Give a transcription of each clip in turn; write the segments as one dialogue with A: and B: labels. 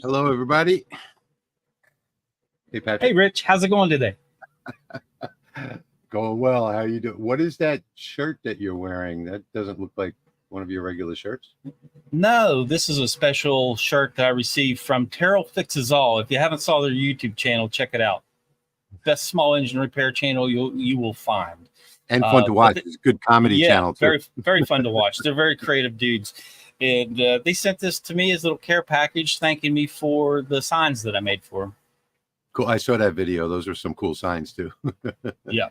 A: Hello, everybody. Hey, Patrick.
B: Hey, Rich. How's it going today?
A: Going well. How you doing? What is that shirt that you're wearing? That doesn't look like one of your regular shirts.
B: No, this is a special shirt that I received from Terrell Fixes All. If you haven't saw their YouTube channel, check it out. Best small engine repair channel you will find.
A: And fun to watch. It's a good comedy channel, too.
B: Very fun to watch. They're very creative dudes. And they sent this to me as a little care package, thanking me for the signs that I made for them.
A: Cool. I saw that video. Those are some cool signs, too.
B: Yeah,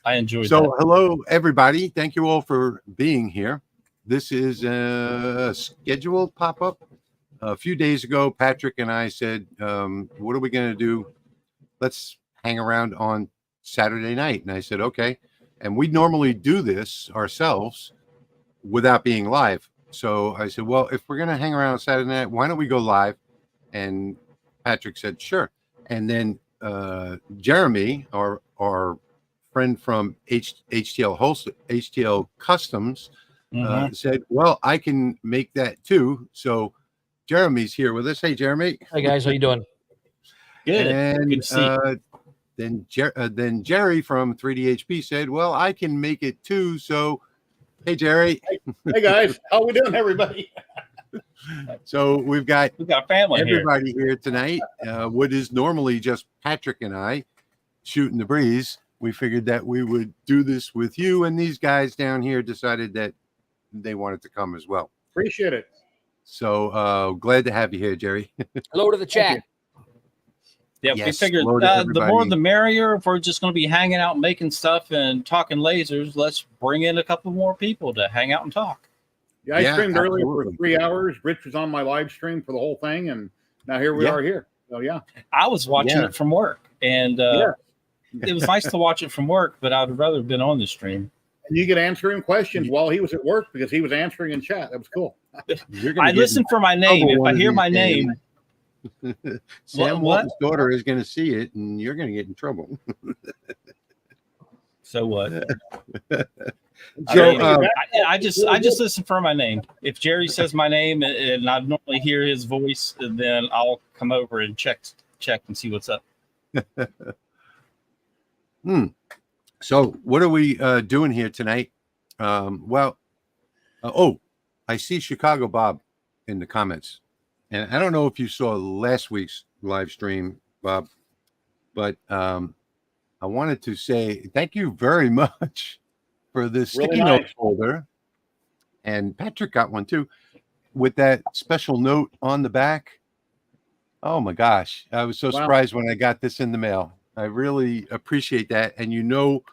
B: I enjoyed that.
A: So, hello, everybody. Thank you all for being here. This is a scheduled pop-up. A few days ago, Patrick and I said, what are we going to do? Let's hang around on Saturday night. And I said, okay. And we normally do this ourselves without being live. So I said, well, if we're going to hang around on Saturday night, why don't we go live? And Patrick said, sure. And then Jeremy, our friend from HTL Customs, said, well, I can make that too. So Jeremy's here with us. Hey, Jeremy.
C: Hey, guys. How you doing?
B: Good.
A: And
B: Good to see
A: then Jerry from 3DHP said, well, I can make it too. So, hey, Jerry.
D: Hey, guys. How we doing, everybody?
A: So we've got
B: family
A: everybody here tonight. What is normally just Patrick and I shooting the breeze. We figured that we would do this with you, and these guys down here decided that they wanted to come as well.
D: Appreciate it.
A: So glad to have you here, Jerry.
C: Hello to the chat.
B: Yeah,
A: Yes,
B: we figured
A: hello to
B: the more
A: everybody.
B: the merrier. If we're just going to be hanging out, making stuff, and talking lasers, let's bring in a couple more people to hang out and talk.
D: Yeah, I streamed earlier for
A: absolutely.
D: 3 hours. Rich was on my live stream for the whole thing, and now here we are here. So, yeah.
B: I was watching it from work, and it was nice to watch it from work, but I'd rather have been on the stream.
D: And you could answer him questions while he was at work because he was answering in chat. That was cool.
B: I listen for my name. If I hear my name,
A: Sam
B: What?
A: Walton's daughter is going to see it, and you're going to get in trouble.
B: so what?
A: So,
B: I just listen for my name. If Jerry says my name and I normally hear his voice, then I'll come over and check and see what's up.
A: So what are we doing here tonight? I see Chicago Bob in the comments. And I don't know if you saw last week's live stream, Bob, but I wanted to say thank you very much for this
D: Really
A: sticky
D: nice.
A: note folder. And Patrick got one too with that special note on the back. Oh my gosh. I was so surprised when I got this in the mail. I really appreciate that. And you know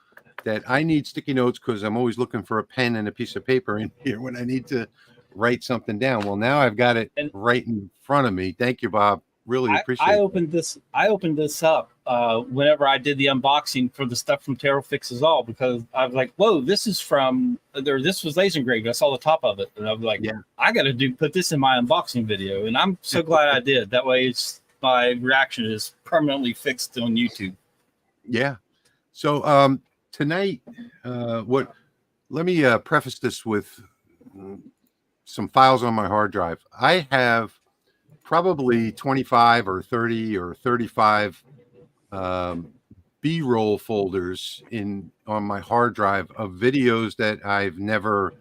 A: that I need sticky notes because I'm always looking for a pen and a piece of paper in here when I need to write something down. Well, now I've got it right in front of me. Thank you, Bob. Really appreciate it.
B: I opened this up whenever I did the unboxing for the stuff from Terrell Fixes All because I was like, whoa, this was laser engraving. I saw the top of it. And I was like, I got to put this in my unboxing video. And I'm so glad I did. That way my reaction is permanently fixed on YouTube.
A: Yeah. So tonight, let me preface this with some files on my hard drive. I have probably 25 or 30 or 35 B-roll folders on my hard drive of videos that I've never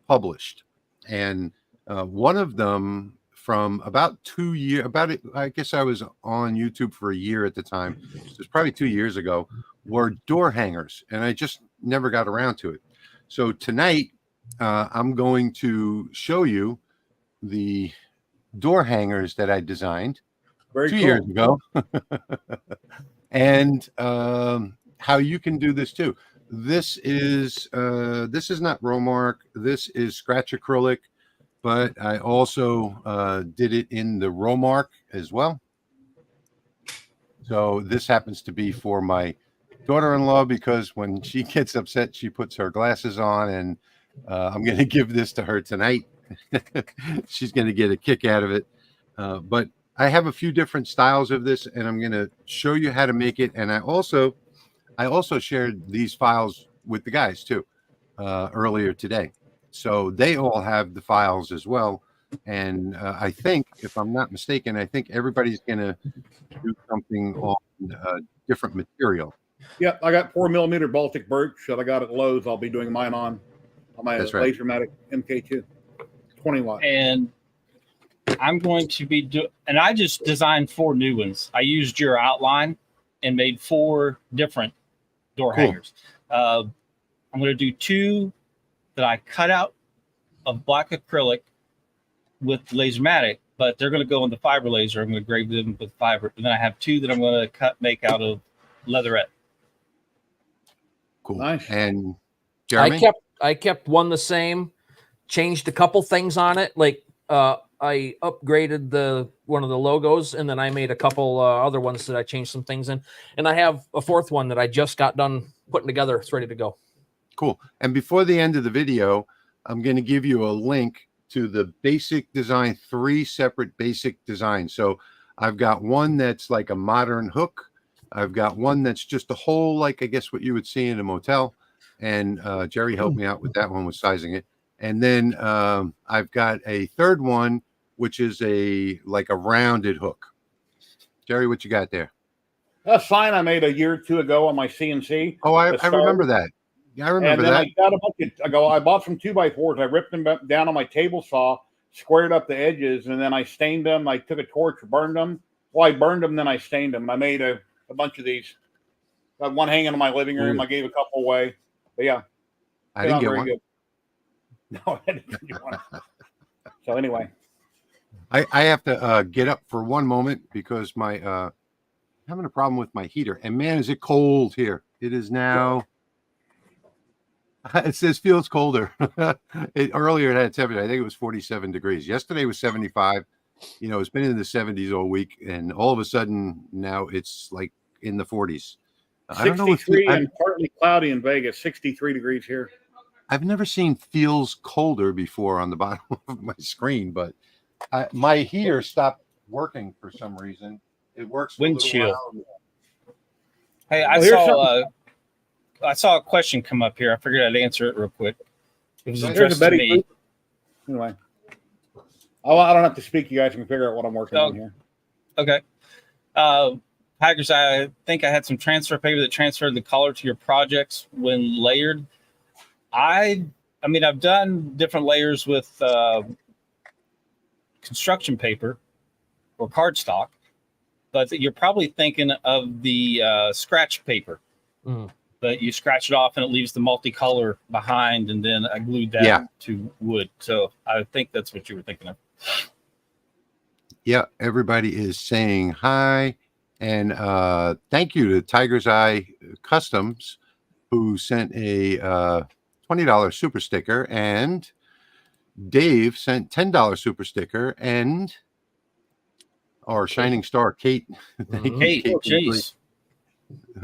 A: published. And one of them from about 2 years, I guess I was on YouTube for a year at the time. It was probably 2 years ago, were door hangers. And I just never got around to it. So tonight, I'm going to show you the door hangers that I designed 2 years ago. And how you can do this too. This is not Romark. This is scratch acrylic, but I also did it in the Romark as well. So this happens to be for my daughter-in-law because when she gets upset, she puts her glasses on, and I'm going to give this to her tonight. She's going to get a kick out of it. But I have a few different styles of this, and I'm going to show you how to make it. And I also shared these files with the guys too earlier today. So they all have the files as well. And I think, if I'm not mistaken, I think everybody's going to do something on different material.
D: Yep, I got 4mm Baltic birch that I got at Lowe's. I'll be doing mine on my
A: That's right.
D: Lasermatic MK2, 20 watt.
B: And I'm going to be and I just designed 4 new ones. I used your outline and made 4 different door hangers. I'm going to do 2 that I cut out of black acrylic with Lasermatic, but they're going to go in the fiber laser. I'm going to grave them with fiber. And then I have 2 that I'm going to make out of leatherette.
A: Cool.
D: Nice.
A: And Jeremy?
C: I kept one the same, changed a couple things on it. Like I upgraded one of the logos, and then I made a couple other ones that I changed some things in. And I have a 4th one that I just got done putting together. It's ready to go.
A: Cool. And before the end of the video, I'm going to give you a link to the basic design, 3 separate basic designs. So I've got one that's like a modern hook. I've got one that's just a whole, like, I guess what you would see in a motel. And Jerry helped me out with that one, with sizing it. And then I've got a 3rd one, which is like a rounded hook. Jerry, what you got there?
D: A sign I made a year or 2 ago on my CNC.
A: Oh, I remember that. Yeah, I remember
D: and then
A: that.
D: I got a bunch of, I bought some 2x4s. I ripped them down on my table saw, squared up the edges, and then I stained them. I took a torch, burned them. Well, I burned them, then I stained them. And I made a bunch of these. Got one hanging in my living room.
A: Ooh.
D: I gave a couple away. But yeah,
A: I didn't get one.
D: Good. No, I didn't get one. So anyway,
A: I have to get up for one moment because my having a problem with my heater. And man, is it cold here. It is now. It says feels colder. Earlier it had temperature. I think it was 47 degrees. Yesterday was 75. You know, it's been in the 70s all week, and all of a sudden now it's like in the 40s. I don't know.
D: 63 and partly cloudy in Vegas. 63 degrees here.
A: I've never seen feels colder before on the bottom of my screen, but my heater stopped working for some reason. It works.
B: Wind chill. Hey,
D: well,
B: I saw a question come up here. I figured I'd answer it real quick. It was
D: Here's
B: addressed
D: a
B: to me.
D: Anyway, I don't have to speak. You guys can figure out what I'm working on here.
B: Okay. Tigers, I think I had some transfer paper that transferred the color to your projects when layered. I mean, I've done different layers with construction paper or cardstock, but you're probably thinking of the scratch paper.
C: Mm.
B: But you scratch it off and it leaves the multicolor behind, and then I glued that to wood. So I think that's what you were thinking of.
A: Yeah, everybody is saying hi. And thank you to Tiger's Eye Customs, who sent a $20 super sticker, and Dave sent $10 super sticker, and our shining star, Kate.
B: Kate, jeez.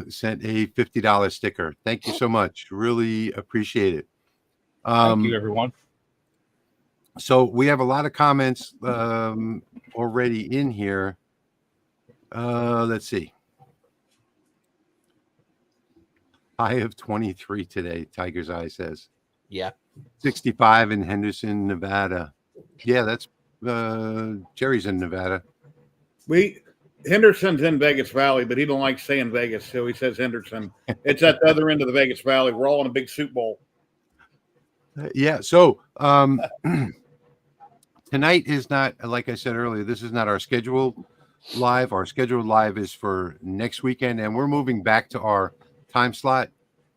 A: Sent a $50 sticker. Thank you so much. Really appreciate it.
B: Thank you, everyone.
A: So we have a lot of comments already in here. Let's see. High of 23 today, Tiger's Eye says.
C: Yeah.
A: 65 in Henderson, Nevada. Yeah, that's Jerry's in Nevada.
D: Henderson's in Vegas Valley, but he don't like saying Vegas, so he says Henderson. It's at the other end of the Vegas Valley. We're all in a big soup bowl.
A: Yeah. So tonight is not, like I said earlier, this is not our scheduled live. Our scheduled live is for next weekend, and we're moving back to our time slot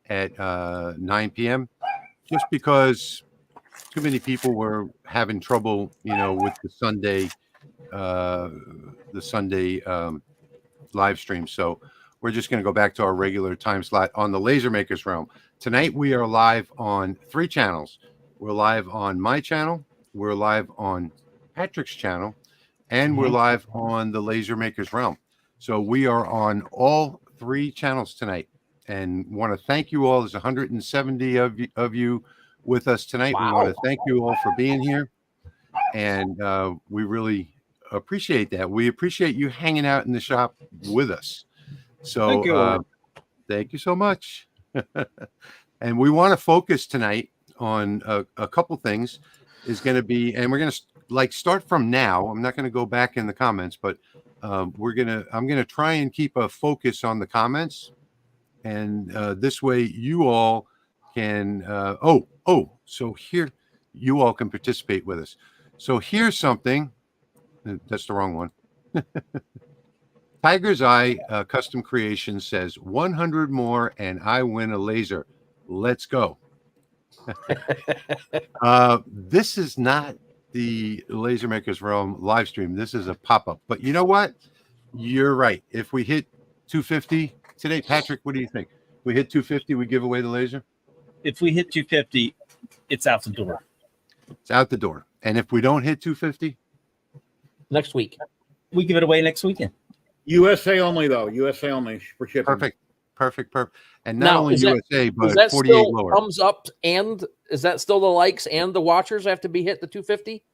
A: at 9 p.m. just because too many people were having trouble, with the Sunday live stream. So we're just going to go back to our regular time slot on the Laser Makers Realm. Tonight we are live on 3 channels. We're live on my channel, we're live on Patrick's channel, and we're live on the Laser Makers Realm. So we are on all 3 channels tonight, and want to thank you all. There's 170 of you with us tonight.
C: Wow.
A: We want to thank you all for being here, and we really appreciate that. We appreciate you hanging out in the shop with us. So thank you so much. And we want to focus tonight on a couple things. Is going to be, and we're going to like start from now. I'm not going to go back in the comments, but I'm going to try and keep a focus on the comments. And this way you all can, so here you all can participate with us. So here's something, that's the wrong one. Tiger's Eye Custom Creation says 100 more and I win a laser. Let's go. This is not the Laser Makers Realm live stream. This is a pop-up. But you know what? You're right. If we hit 250 today, Patrick, what do you think? We hit 250, we give away the laser?
B: If we hit 250, it's out the door.
A: It's out the door. And if we don't hit 250?
C: Next week.
B: We give it away next weekend.
D: USA only, though. USA only for shipping.
A: Perfect. And not only USA, but
C: is that
A: 48
C: still
A: lower.
C: Thumbs up, and is that still the likes and the watchers have to be hit the 250?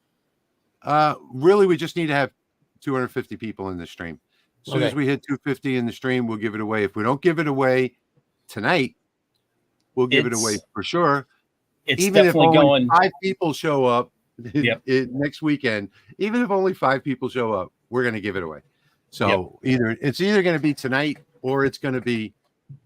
A: Really, we just need to have 250 people in the stream. As soon as we hit 250 in the stream, we'll give it away. If we don't give it away tonight, we'll give it away for sure.
B: It's
A: even
B: definitely
A: if only
B: going.
A: 5 people show up next weekend, even if only 5 people show up, we're going to give it away. So it's either going to be tonight or it's going to be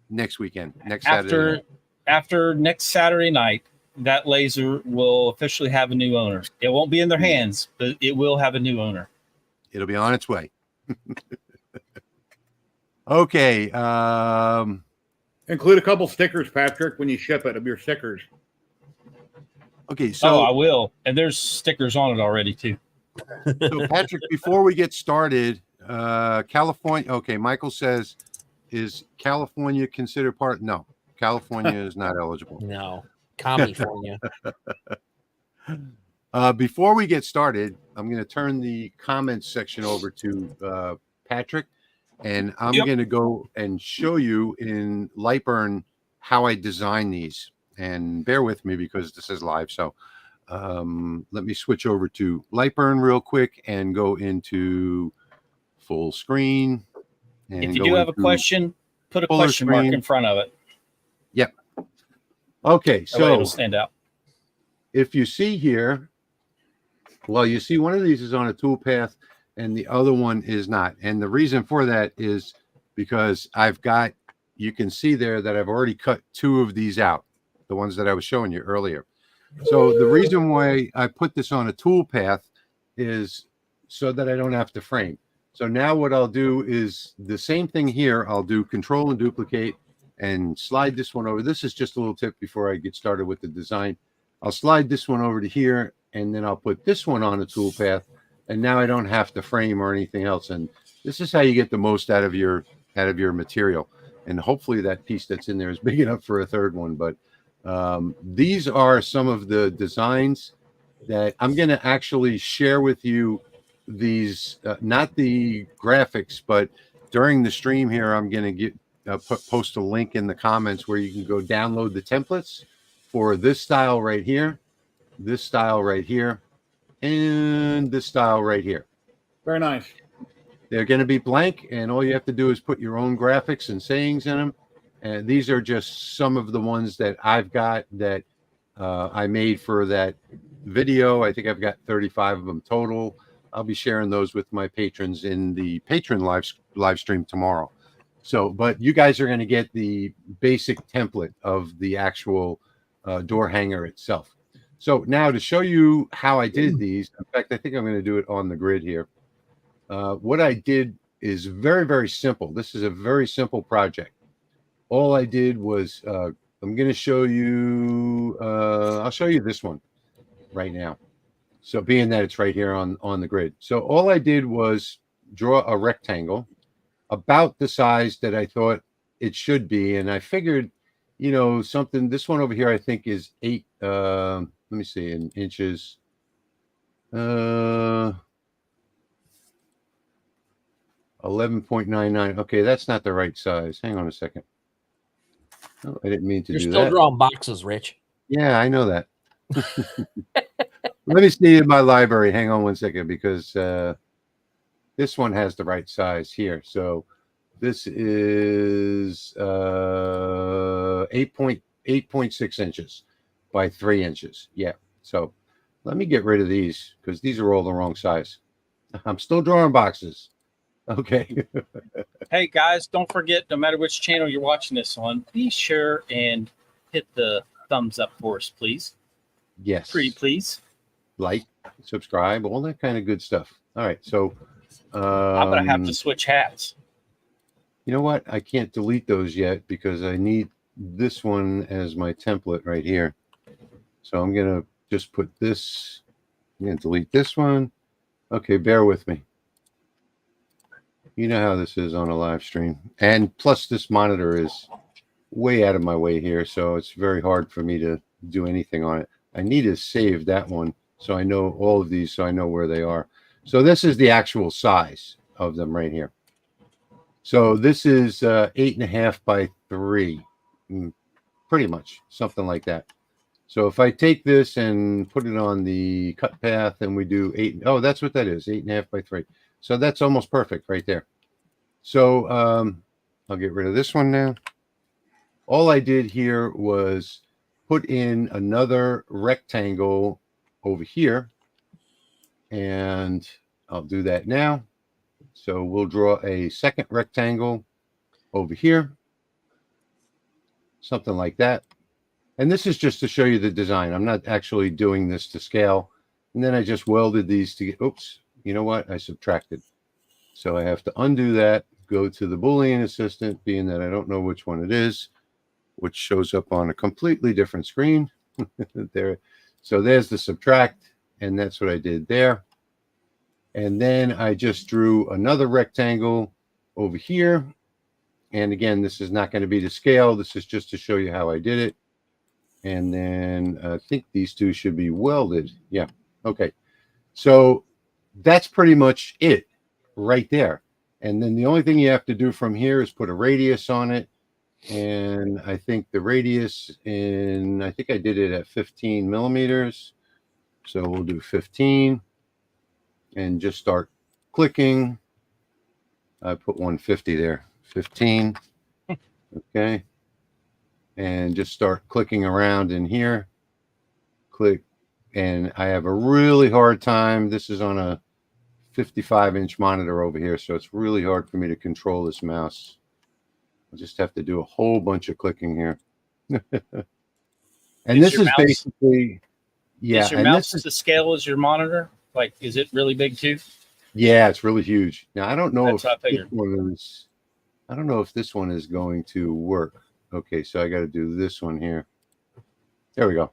A: next weekend, Saturday night.
B: After next Saturday night, that laser will officially have a new owner. It won't be in their hands, but it will have a new owner.
A: It'll be on its way. Okay.
D: Include a couple stickers, Patrick, when you ship it, of your stickers.
A: Okay, so
B: I will. And there's stickers on it already too.
A: So Patrick, before we get started, California. Okay, Michael says, is California considered part? No, California is not eligible.
C: No, California.
A: Before we get started, I'm going to turn the comments section over to Patrick, and I'm going to go and show you in Lightburn how I design these. And bear with me because this is live. So let me switch over to Lightburn real quick and go into full screen. And
B: if you do have a question, put a question mark in front of it.
A: Yep. Okay, so
B: it'll stand out.
A: If you see here, well, you see one of these is on a toolpath and the other one is not. And the reason for that is because you can see there that I've already cut 2 of these out, the ones that I was showing you earlier. So the reason why I put this on a toolpath is so that I don't have to frame. So now what I'll do is the same thing here. I'll do control and duplicate and slide this one over. This is just a little tip before I get started with the design. I'll slide this one over to here, and then I'll put this one on a toolpath. And now I don't have to frame or anything else. And this is how you get the most out of your material. And hopefully that piece that's in there is big enough for a third one. But these are some of the designs that I'm going to actually share with you. These not the graphics, but during the stream here, I'm going to post a link in the comments where you can go download the templates for this style right here, this style right here, and this style right here.
D: Very nice.
A: They're going to be blank, and all you have to do is put your own graphics and sayings in them. And these are just some of the ones that I've got that I made for that video. I think I've got 35 of them total. I'll be sharing those with my patrons in the patron live stream tomorrow. So, but you guys are going to get the basic template of the actual door hanger itself. So now to show you how I did these, in fact, I think I'm going to do it on the grid here. What I did is very, very simple. This is a very simple project. All I did was, I'm going to show you, I'll show you this one right now. So being that it's right here on the grid. So all I did was draw a rectangle about the size that I thought it should be. And I figured, something, this one over here, I think is 8, let me see, in inches. 11.99. Okay, that's not the right size. Hang on a second. Oh, I didn't mean to do that.
C: You're still drawing boxes, Rich.
A: Yeah, I know that. Let me see in my library. Hang on one second, because this one has the right size here. So this is 8.6 inches by 3 inches. Yeah. So Let me get rid of these because these are all the wrong size. I'm still drawing boxes. Okay.
B: Hey guys, don't forget, no matter which channel you're watching this on, be sure and hit the thumbs up for us, please.
A: Yes.
B: Pretty please.
A: Like, subscribe, all that kind of good stuff. All right. So
B: I'm gonna have to switch hats.
A: you know what? I can't delete those yet because I need this one as my template right here. So I'm going to just put this. I'm going to delete this one. Okay, bear with me. You know how this is on a live stream. And plus this monitor is way out of my way here, so it's very hard for me to do anything on it. I need to save that one so I know all of these, so I know where they are. So this is the actual size of them right here. So this is 8.5 by 3, pretty much something like that. So if I take this and put it on the cut path and we do 8, oh, that's what that is, 8.5 by 3. So that's almost perfect right there. So I'll get rid of this one now. All I did here was put in another rectangle over here, and I'll do that now. So we'll draw a second rectangle over here, something like that. And this is just to show you the design. I'm not actually doing this to scale. And then I just welded these together. Oops, you know what? I subtracted. So I have to undo that, go to the Boolean assistant, being that I don't know which one it is, which shows up on a completely different screen. There. So there's the subtract, and that's what I did there. And then I just drew another rectangle over here. And again, this is not going to be to scale. This is just to show you how I did it. And then I think these two should be welded. Yeah. Okay. So that's pretty much it right there. And then the only thing you have to do from here is put a radius on it. And I think the radius I think I did it at 15 millimeters. So we'll do 15 and just start clicking. I put 150 there, 15. Okay. And just start clicking around in here. Click. And I have a really hard time. This is on a 55-inch monitor over here, so it's really hard for me to control this mouse. I'll just have to do a whole bunch of clicking here. And this is basically, yeah.
B: Is your mouse to scale as your monitor? Like, is it really big too?
A: Yeah, it's really huge. Now I don't know
B: That's
A: if this one is. I don't know if this one is going to work. Okay, so I got to do this one here. There we go.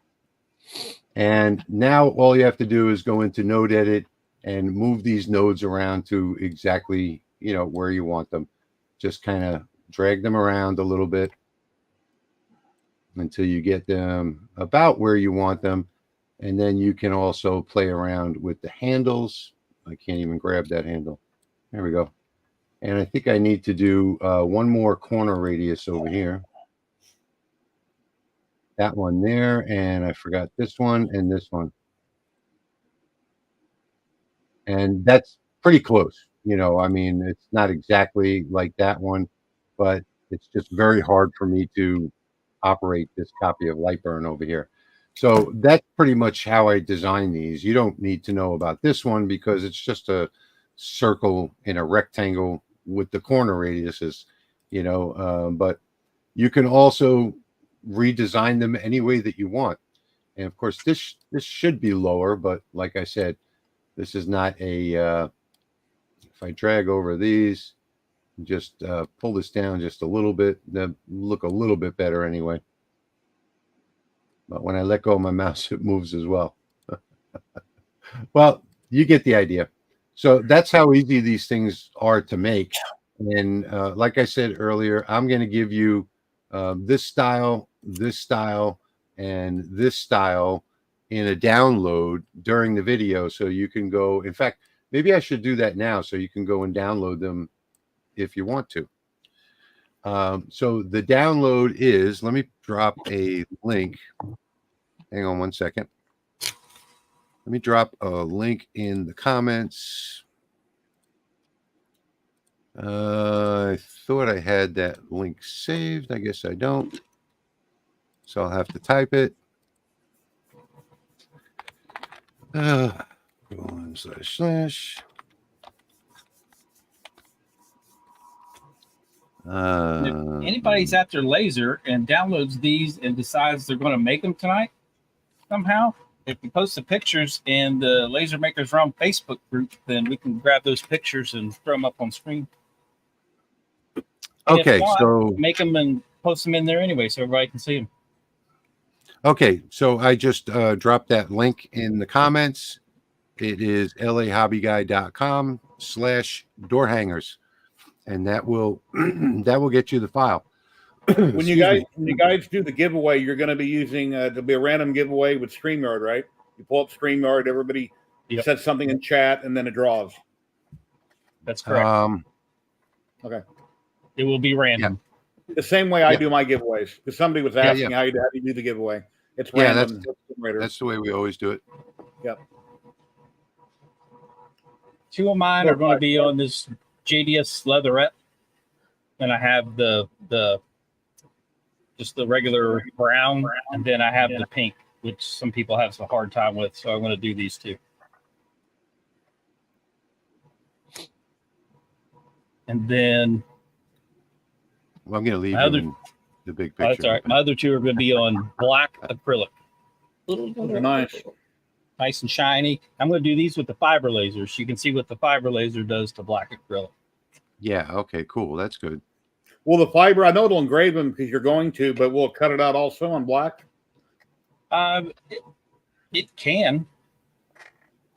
A: And now all you have to do is go into node edit and move these nodes around to exactly, where you want them. Just kind of drag them around a little bit until you get them about where you want them. And then you can also play around with the handles. I can't even grab that handle. There we go. And I think I need to do one more corner radius over here. That one there, and I forgot this one and this one. And that's pretty close. I mean, it's not exactly like that one, but it's just very hard for me to operate this copy of Lightburn over here. So that's pretty much how I design these. You don't need to know about this one because it's just a circle in a rectangle with the corner radiuses, but you can also redesign them any way that you want. And of course, this should be lower, but like I said, this is not a, if I drag over these, just pull this down just a little bit, they look a little bit better anyway. But when I let go of my mouse, it moves as well. Well, you get the idea. So that's how easy these things are to make. And like I said earlier, I'm going to give you this style, and this style in a download during the video. So you can go, in fact, maybe I should do that now so you can go and download them if you want to. So the download is, let me drop a link. Hang on one second. Let me drop a link in the comments. I thought I had that link saved. I guess I don't. So I'll have to type it. //
B: And if anybody's at their laser and downloads these and decides they're going to make them tonight somehow, if you post the pictures in the Laser Makers Realm Facebook group, then we can grab those pictures and throw them up on screen. And
A: okay,
B: if not,
A: so
B: make them and post them in there anyway so everybody can see them.
A: okay, so I just dropped that link in the comments. It is lahobbyguy.com/door hangers, and that will that will get you the file.
D: When you guys do the giveaway, you're going to be using there'll be a random giveaway with StreamYard, right? You pull up StreamYard, everybody says something in chat, and then it draws.
B: That's correct.
D: Okay.
B: It will be random.
D: The same way I do my giveaways, because somebody was asking how you do the giveaway. It's random.
A: That's the way we always do it.
D: Yep.
B: Two of mine are going to be on this JDS leatherette, and I have the just the regular brown, and then I have the pink, which some people have a hard time with. So I'm going to do these two. And then
A: well, I'm going to leave you in the big picture.
B: That's all right. My other two are going to be on black acrylic. Nice and shiny. I'm going to do these with the fiber lasers. You can see what the fiber laser does to black acrylic.
A: Yeah. Okay. Cool. That's good.
D: Well, the fiber, I know it'll engrave them because you're going to, but we'll cut it out also on black.
B: It can.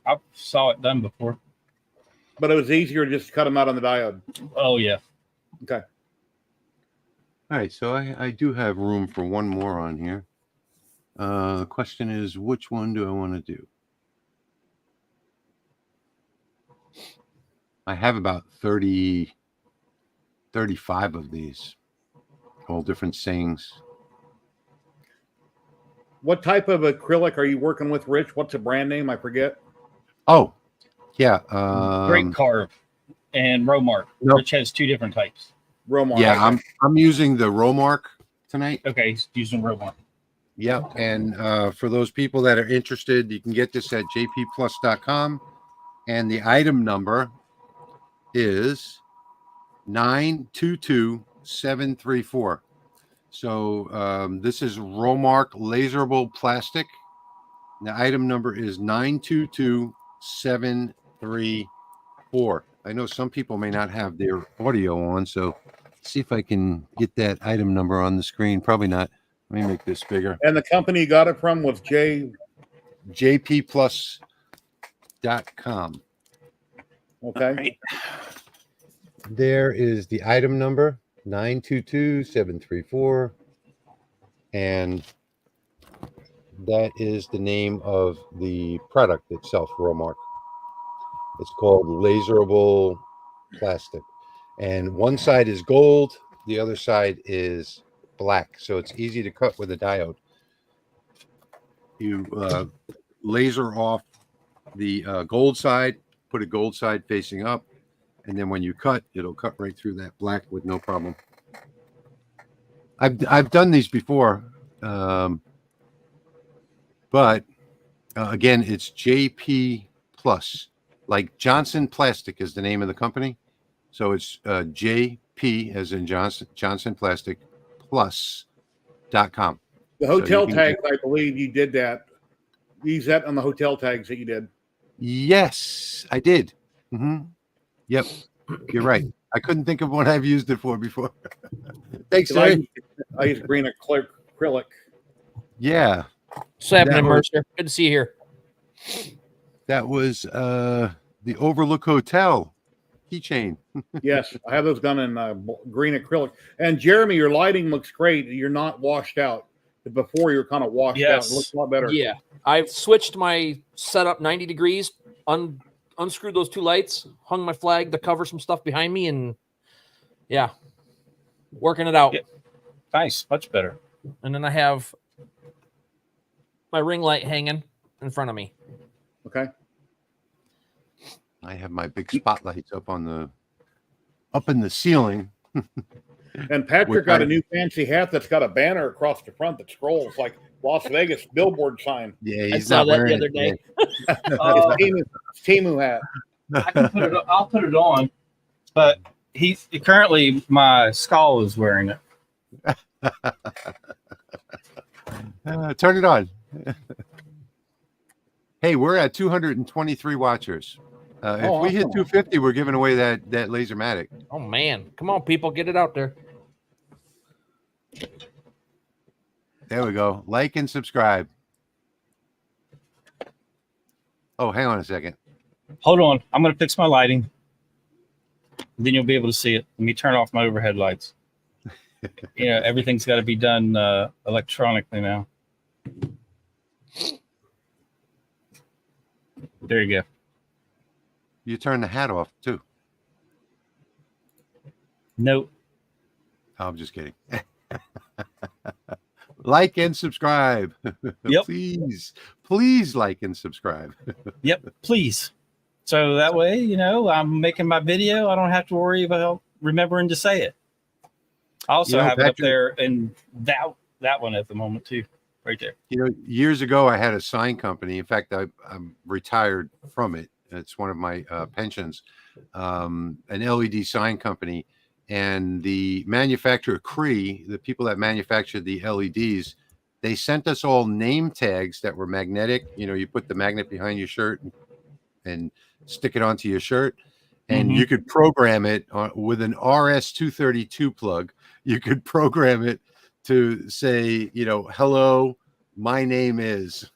B: I saw it done before.
D: But it was easier to just cut them out on the diode.
B: Oh yeah.
D: Okay.
A: All right. So I do have room for one more on here. The question is, which one do I want to do? I have about 35 of these, all different sayings.
D: What type of acrylic are you working with, Rich? What's the brand name? I forget.
A: Oh, yeah.
B: Great Carve and Romark.
A: Nope.
B: Rich has two different types.
D: Romark.
A: Yeah, I'm using the Romark tonight.
B: Okay, he's using Romark.
A: Yep. And for those people that are interested, you can get this at jpplus.com. And the item number is 922734. So this is Romark laserable plastic. The item number is 922734. I know some people may not have their audio on, so see if I can get that item number on the screen. Probably not. Let me make this bigger.
D: And the company you got it from was
A: jpplus.com.
D: Okay.
A: Right. There is the item number 922734, and that is the name of the product itself, Romark. It's called laserable plastic, and one side is gold, the other side is black, so it's easy to cut with a diode. You laser off the gold side, put a gold side facing up, and then when you cut, it'll cut right through that black with no problem. I've done these before, but again, it's JP Plus. Like Johnson Plastic is the name of the company, so it's JP as in Johnson Plastic Plus.com.
D: The hotel tags, I believe you did that. You used that on the hotel tags that you did.
A: Yes, I did. Mm-hmm. Yep, you're right. I couldn't think of what I've used it for before. Thanks, Terry.
D: I use green acrylic.
A: Yeah.
C: What's happening, Mercer? Good to see you here.
A: That was the Overlook Hotel keychain.
D: Yes, I have those done in green acrylic. And Jeremy, your lighting looks great. You're not washed out. Before you were kind of washed out. It looks a lot better.
C: Yeah. I've switched my setup 90 degrees, unscrewed those two lights, hung my flag to cover some stuff behind me, and yeah, working it out.
B: Yeah. Nice, much better.
C: And then I have my ring light hanging in front of me.
D: Okay.
A: I have my big spotlights up in the ceiling.
D: And Patrick got a new fancy hat that's got a banner across the front that scrolls like Las Vegas billboard sign.
A: Yeah,
C: I
A: he's
C: saw
A: not
C: that the
A: wearing
C: other
A: it
C: day.
D: It's Timu hat.
B: I can put it. I'll put it on, but he's currently my skull is wearing it.
A: Turn it on. Hey, we're at 223 watchers. If we hit 250, we're giving away that Lasermatic.
C: Oh man, come on, people, get it out there.
A: There we go. Like and subscribe. Oh, hang on a second.
B: Hold on, I'm gonna fix my lighting. Then you'll be able to see it. Let me turn off my overhead lights. Everything's got to be done electronically now. There you go.
A: You turn the hat off too.
B: Nope.
A: Oh, I'm just kidding. Like and subscribe.
B: Yep.
A: Please like and subscribe.
B: Yep, please. So that way, I'm making my video. I don't have to worry about remembering to say it. I also have it up there in that one at the moment too, right there.
A: Years ago, I had a sign company. In fact, I'm retired from it. It's one of my pensions, an LED sign company. And the manufacturer, Cree, the people that manufactured the LEDs, they sent us all name tags that were magnetic. You put the magnet behind your shirt and stick it onto your shirt. And you could program it with an RS-232 plug. You could program it to say, hello, my name is,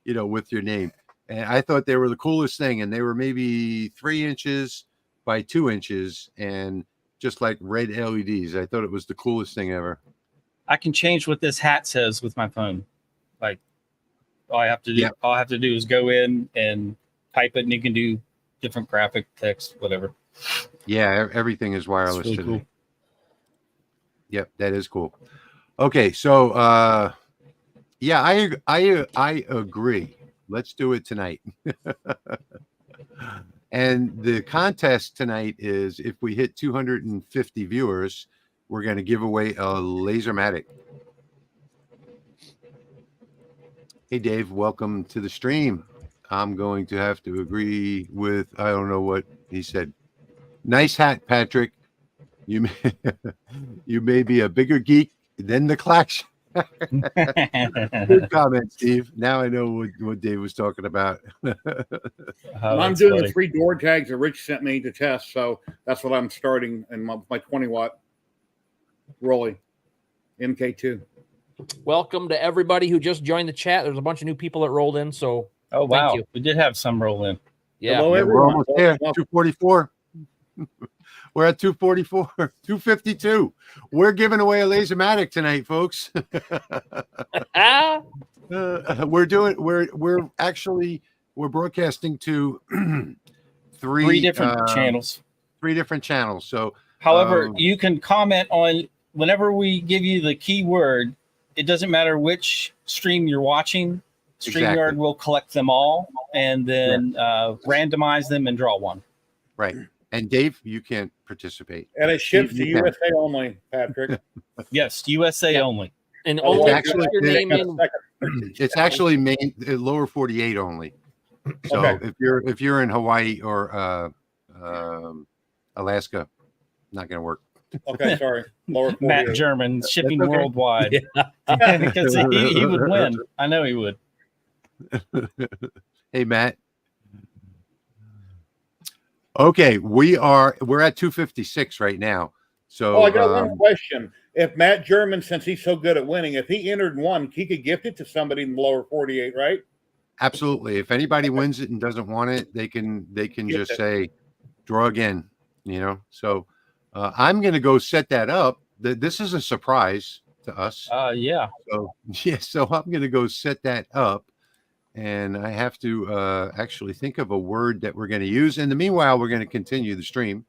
A: with your name. And I thought they were the coolest thing. And they were maybe 3 inches by 2 inches and just like red LEDs. I thought it was the coolest thing ever.
B: I can change what this hat says with my phone. Like all I have to do is go in and type it, and you can do different graphic text, whatever.
A: Yeah, everything is wireless
B: really
A: today.
B: Cool.
A: Yep, that is cool. Okay, so I agree. Let's do it tonight. And the contest tonight is if we hit 250 viewers, we're going to give away a Lasermatic. Hey, Dave, welcome to the stream. I'm going to have to agree with, I don't know what he said. Nice hat, Patrick. You may be a bigger geek than the Clash. Good comment, Steve. Now I know what Dave was talking about.
D: I'm doing the 3 door tags that Rich sent me to test, so that's what I'm starting in my 20-watt Rolly MK2.
C: Welcome to everybody who just joined the chat. There's a bunch of new people that rolled in, so
B: oh wow,
C: thank you.
B: We did have some roll in.
C: Yeah,
D: hello,
A: we're almost there. 244. We're at 244, 252. We're giving away a Lasermatic tonight, folks. We're broadcasting to three
B: different channels.
A: 3 different channels. So,
B: however, you can comment on whenever we give you the keyword. It doesn't matter which stream you're watching. StreamYard will collect them all and then randomize them and draw one.
A: Right. And Dave, you can't participate.
D: And it ships to USA only, Patrick.
B: Yes, USA only.
C: And
A: only
C: actually, your name in.
A: It's actually lower 48 only. So if you're in Hawaii or Alaska, not going to work.
D: Okay, sorry. Lower 48.
B: Matt German shipping worldwide. Because he would win. I know he would.
A: Hey, Matt. Okay, we're at 256 right now. So
D: I got one question. If Matt German, since he's so good at winning, if he entered one, he could gift it to somebody in the lower 48, right?
A: Absolutely. If anybody wins it and doesn't want it, they can just say draw again, So I'm going to go set that up. This is a surprise to us.
B: Yeah.
A: So I'm going to go set that up. And I have to actually think of a word that we're going to use. In the meanwhile, we're going to continue the stream.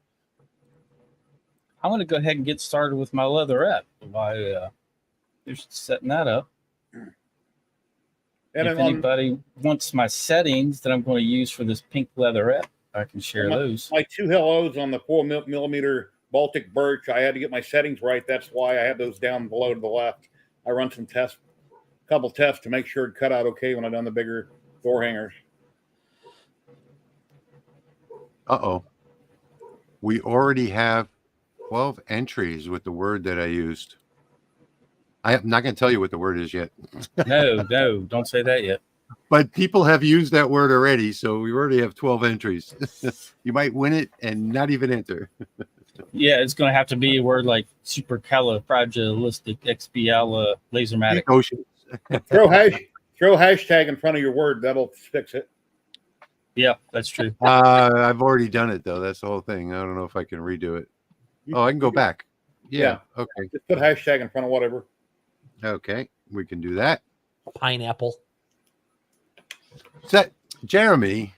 B: I'm going to go ahead and get started with my leatherette by just setting that up. And if anybody wants my settings that I'm going to use for this pink leatherette, I can share those.
D: My 2 hellos on the 4mm Baltic birch. I had to get my settings right. That's why I had those down below to the left. I run some tests, a couple tests to make sure it cut out okay when I done the bigger door hangers.
A: Uh-oh. We already have 12 entries with the word that I used. I'm not going to tell you what the word is yet.
B: No, don't say that yet.
A: But people have used that word already, so we already have 12 entries. You might win it and not even enter.
B: Yeah, it's going to have to be a word like supercalifragilisticexpialidocious.
A: Oceans.
D: Throw hashtag in front of your word. That'll fix it.
B: Yeah, that's true.
A: I've already done it, though. That's the whole thing. I don't know if I can redo it. Oh, I can go back. Yeah. Okay.
D: Just put hashtag in front of whatever.
A: Okay. We can do that.
C: Pineapple.
A: Set Jeremy.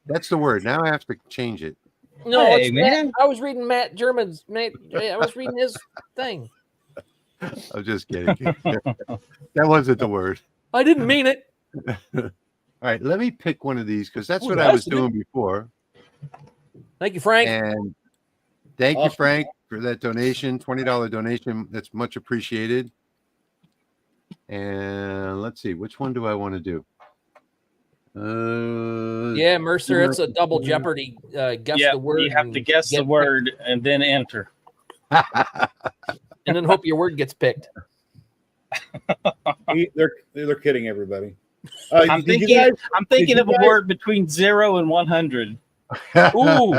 A: That's the word. Now I have to change it.
C: No,
B: Hey,
C: it's
B: man.
C: Matt. I was reading Matt German's. I was reading his thing.
A: I'm just kidding. That wasn't the word.
C: I didn't mean it.
A: All right. Let me pick one of these because that's
C: Ooh,
A: what I
C: that's
A: was doing before.
C: Thank you, Frank.
A: And thank you,
D: Awesome.
A: Frank, for that donation. $20 donation. That's much appreciated. And let's see, which one do I want to do?
C: Yeah, Mercer, it's a double jeopardy. Guess
B: Yeah,
C: the word.
B: you have
C: and
B: to guess the
C: get
B: word and then enter.
C: picked, and then hope your word gets picked.
D: They're kidding everybody.
B: I'm
D: did you
B: thinking.
D: guys-
B: I'm thinking
D: you
B: of a
D: guys-
B: word between 0 and 100.
C: Ooh,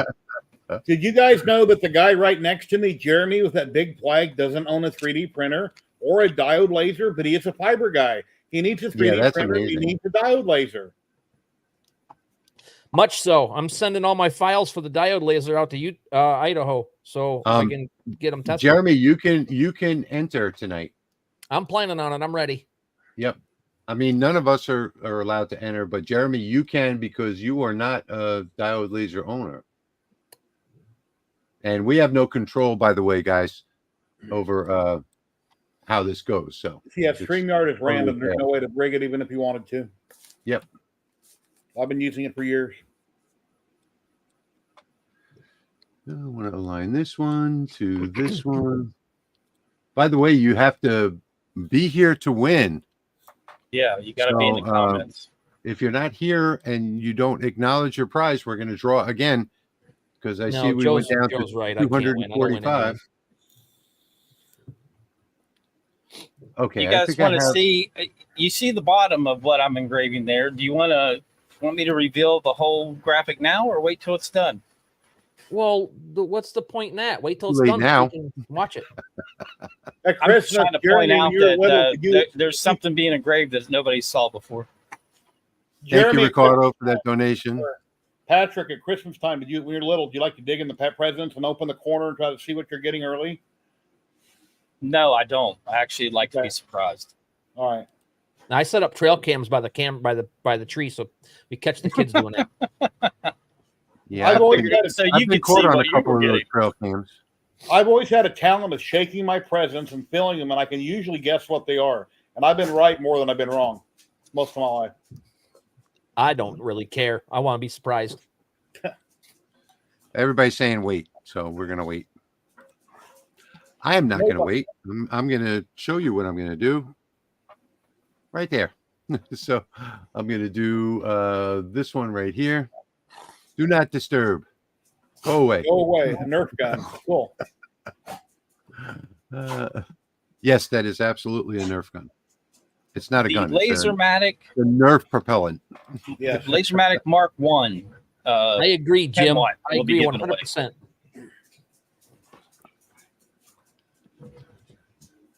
D: Did you guys know that the guy right next to me, Jeremy, with that big flag, doesn't own a 3D printer or a diode laser, but he is a fiber guy. He needs a 3D
A: that's
D: printer.
A: amazing.
D: He needs a diode laser.
C: much so. I'm sending all my files for the diode laser out to Idaho, so I can get them tested.
A: Jeremy, you can enter tonight.
C: I'm planning on it. I'm ready.
A: Yep. I mean, none of us are allowed to enter, but Jeremy, you can because you are not a diode laser owner. And we have no control, by the way, guys, over how this goes. So
D: Yeah, StreamYard is random. There's
A: fair.
D: no way to rig it even if you wanted to.
A: Yep.
D: I've been using it for years.
A: I want to align this one to this one. By the way, you have to be here to win.
B: Yeah, you got to be in the
A: So,
B: comments.
A: If you're not here and you don't acknowledge your prize, we're going to draw again because I see we went down
C: Joe's
A: to
C: right. I can't win. I don't win
A: 245.
C: anything.
A: Okay,
B: You
A: I
B: guys
A: think
B: want
A: I
B: to
A: have.
B: see? You see the bottom of what I'm engraving there. Do you want me to reveal the whole graphic now, or wait till it's done?
C: Well, what's the point in that? Wait till it's
A: Too late
C: done.
A: now.
C: So we can watch it.
D: At
B: I'm just trying to point
D: Jeremy,
B: out
D: you're
B: that
D: little. Could you-
B: there's something being engraved that nobody saw before.
A: Thank
D: Jeremy,
A: you, Ricardo, for that donation.
D: Patrick, at Christmas time, when you were little, do you like to dig in the pet presents and open the corner and try to see what you're getting early?
B: No, I don't. I actually like to
D: Okay.
B: be surprised.
D: All right.
C: I set up trail cams by the tree, so we catch the kids doing it.
A: Yeah,
D: I've
A: I've
D: always
A: been,
D: had a,
B: So
A: I've
B: you
A: been
B: can see
A: caught on
B: what
A: a
B: you
A: couple
B: were
A: of those
B: getting.
A: trail cams.
D: I've always had a talent of shaking my presents and filling them, and I can usually guess what they are. And I've been right more than I've been wrong most of my life.
C: I don't really care. I want to be surprised.
A: Everybody's saying wait, so we're gonna wait. I am not gonna wait. I'm gonna show you what I'm gonna do. Right there. So I'm gonna do this one right here. Do not disturb. Go away.
D: Go away. A Nerf gun. Cool.
A: Yes, that is absolutely a Nerf gun. It's not a
B: The
A: gun. It's
B: Lasermatic,
A: the Nerf propellant.
D: Yes.
B: Lasermatic Mark One.
C: I agree,
B: 10
C: Jim.
B: watt
C: I
B: will be
C: agree
B: given away.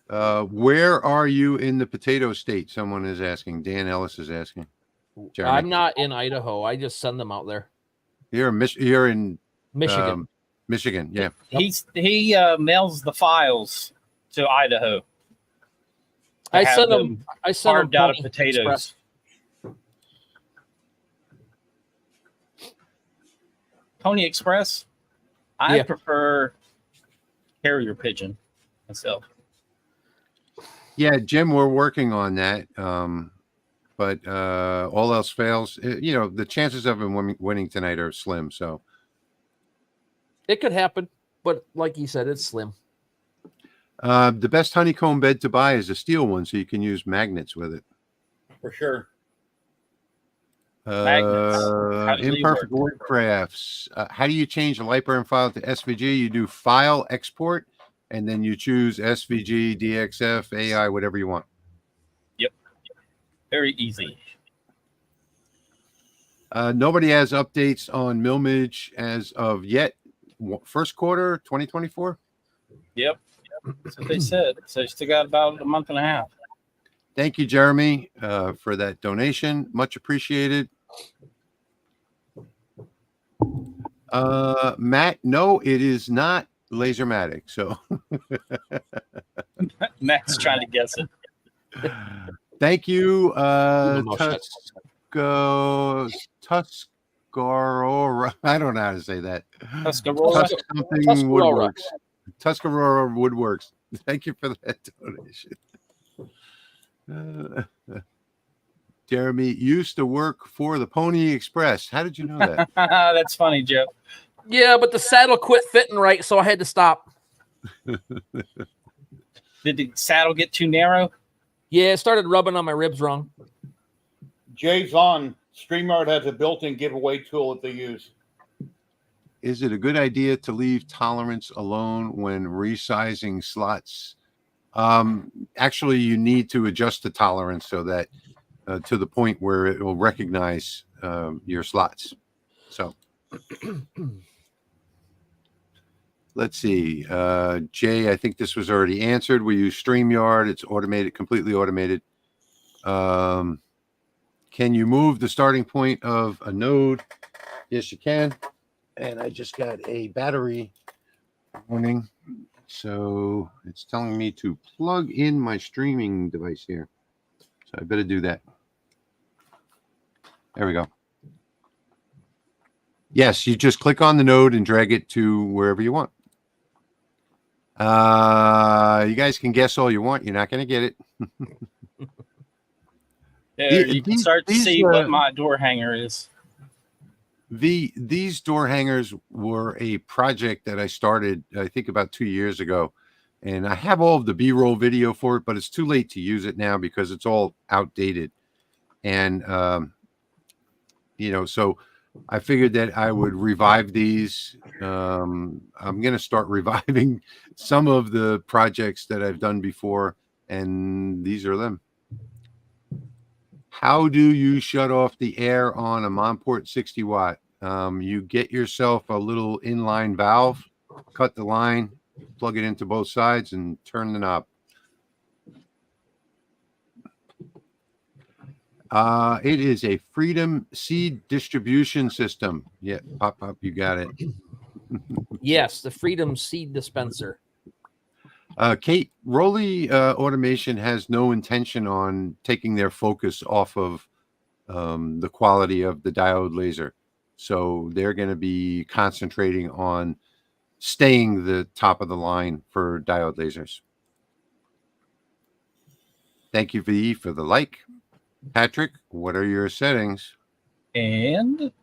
C: 100%.
A: Where are you in the potato state? Someone is asking. Dan Ellis is asking. Jeremy.
C: I'm not in Idaho. I just send them out there.
A: You're in
C: Michigan.
A: Michigan. Yeah.
B: He mails the files to Idaho.
C: I
B: have
C: send
B: them
C: them. I send them
B: carved out of
C: Pony
B: potatoes.
C: Express.
B: Pony Express. I
C: Yeah.
B: prefer carrier pigeon myself.
A: Yeah, Jim, we're working on that. But all else fails, the chances of him winning tonight are slim. So
C: It could happen. but like you said, it's slim.
A: The best honeycomb bed to buy is a steel one, so you can use magnets with it.
D: For sure.
B: Magnets. How do they
A: Imperfect
B: work?
A: word crafts. How do you change a Lightburn file to SVG? You do file export, and then you choose SVG, DXF, AI, whatever you want.
B: Yep. Very easy.
A: Nobody has updates on Milmage as of yet. First quarter 2024.
B: Yep. That's what they said. So you still got about a month and a half.
A: Thank you, Jeremy, for that donation. Much appreciated. Matt, no, it is not Lasermatic. So
B: Matt's trying to guess it.
A: thank you,
C: No shit.
A: Tuscarora. I don't know how to say that.
B: Tuscarora.
A: Something
C: Tuscarora.
A: Woodworks. Tuscarora Woodworks. Thank you for that donation. Jeremy used to work for the Pony Express. How did you know that?
B: That's funny, Joe.
C: Yeah, but the saddle quit fitting right, so I had to stop.
B: Did the saddle get too narrow?
C: Yeah, it started rubbing on my ribs wrong.
D: Jay's on. StreamYard has a built-in giveaway tool that they use.
A: Is it a good idea to leave tolerance alone when resizing slots? Actually, you need to adjust the tolerance so that to the point where it will recognize your slots. So let's see. Jay, I think this was already answered. We use StreamYard. It's automated, completely automated. Can you move the starting point of a node? Yes, you can. And I just got a battery warning. So it's telling me to plug in my streaming device here. So I better do that. There we go. Yes, you just click on the node and drag it to wherever you want. You guys can guess all you want. You're not going to get it.
B: There, you can start to see what my door hanger is.
A: These door hangers were a project that I started, I think, about 2 years ago. And I have all of the B-roll video for it, but it's too late to use it now because it's all outdated. And, so I figured that I would revive these. I'm going to start reviving some of the projects that I've done before, and these are them. How do you shut off the air on a Monport 60 watt? You get yourself a little inline valve, cut the line, plug it into both sides, and turn the knob. It is a Freedom seed distribution system. Yeah, pop up, you got it.
C: Yes, the Freedom Seed Dispenser.
A: Kate, Rolly Automation has no intention on taking their focus off of the quality of the diode laser. So they're going to be concentrating on staying the top of the line for diode lasers. Thank you, V, for the like. Patrick, what are your settings?
B: And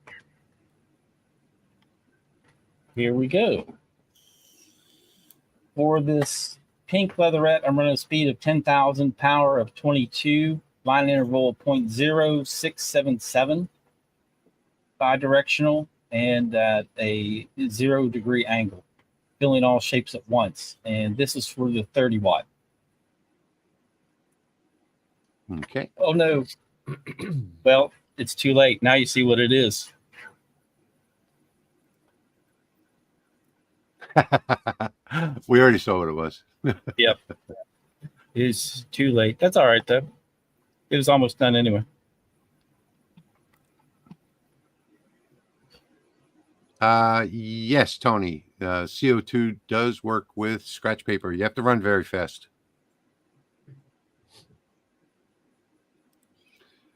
B: here we go. For this pink leatherette, I'm running a speed of 10,000, power of 22, line interval of 0.0677, bidirectional, and at a 0 degree angle, filling all shapes at once. And this is for the 30 watt.
A: Okay.
B: Oh, no. Well, it's too late. Now you see what it is.
A: We already saw what it was.
B: Yep. It's too late. That's all right, though. It was almost done anyway.
A: Yes, Tony. CO2 does work with scratch paper. You have to run very fast.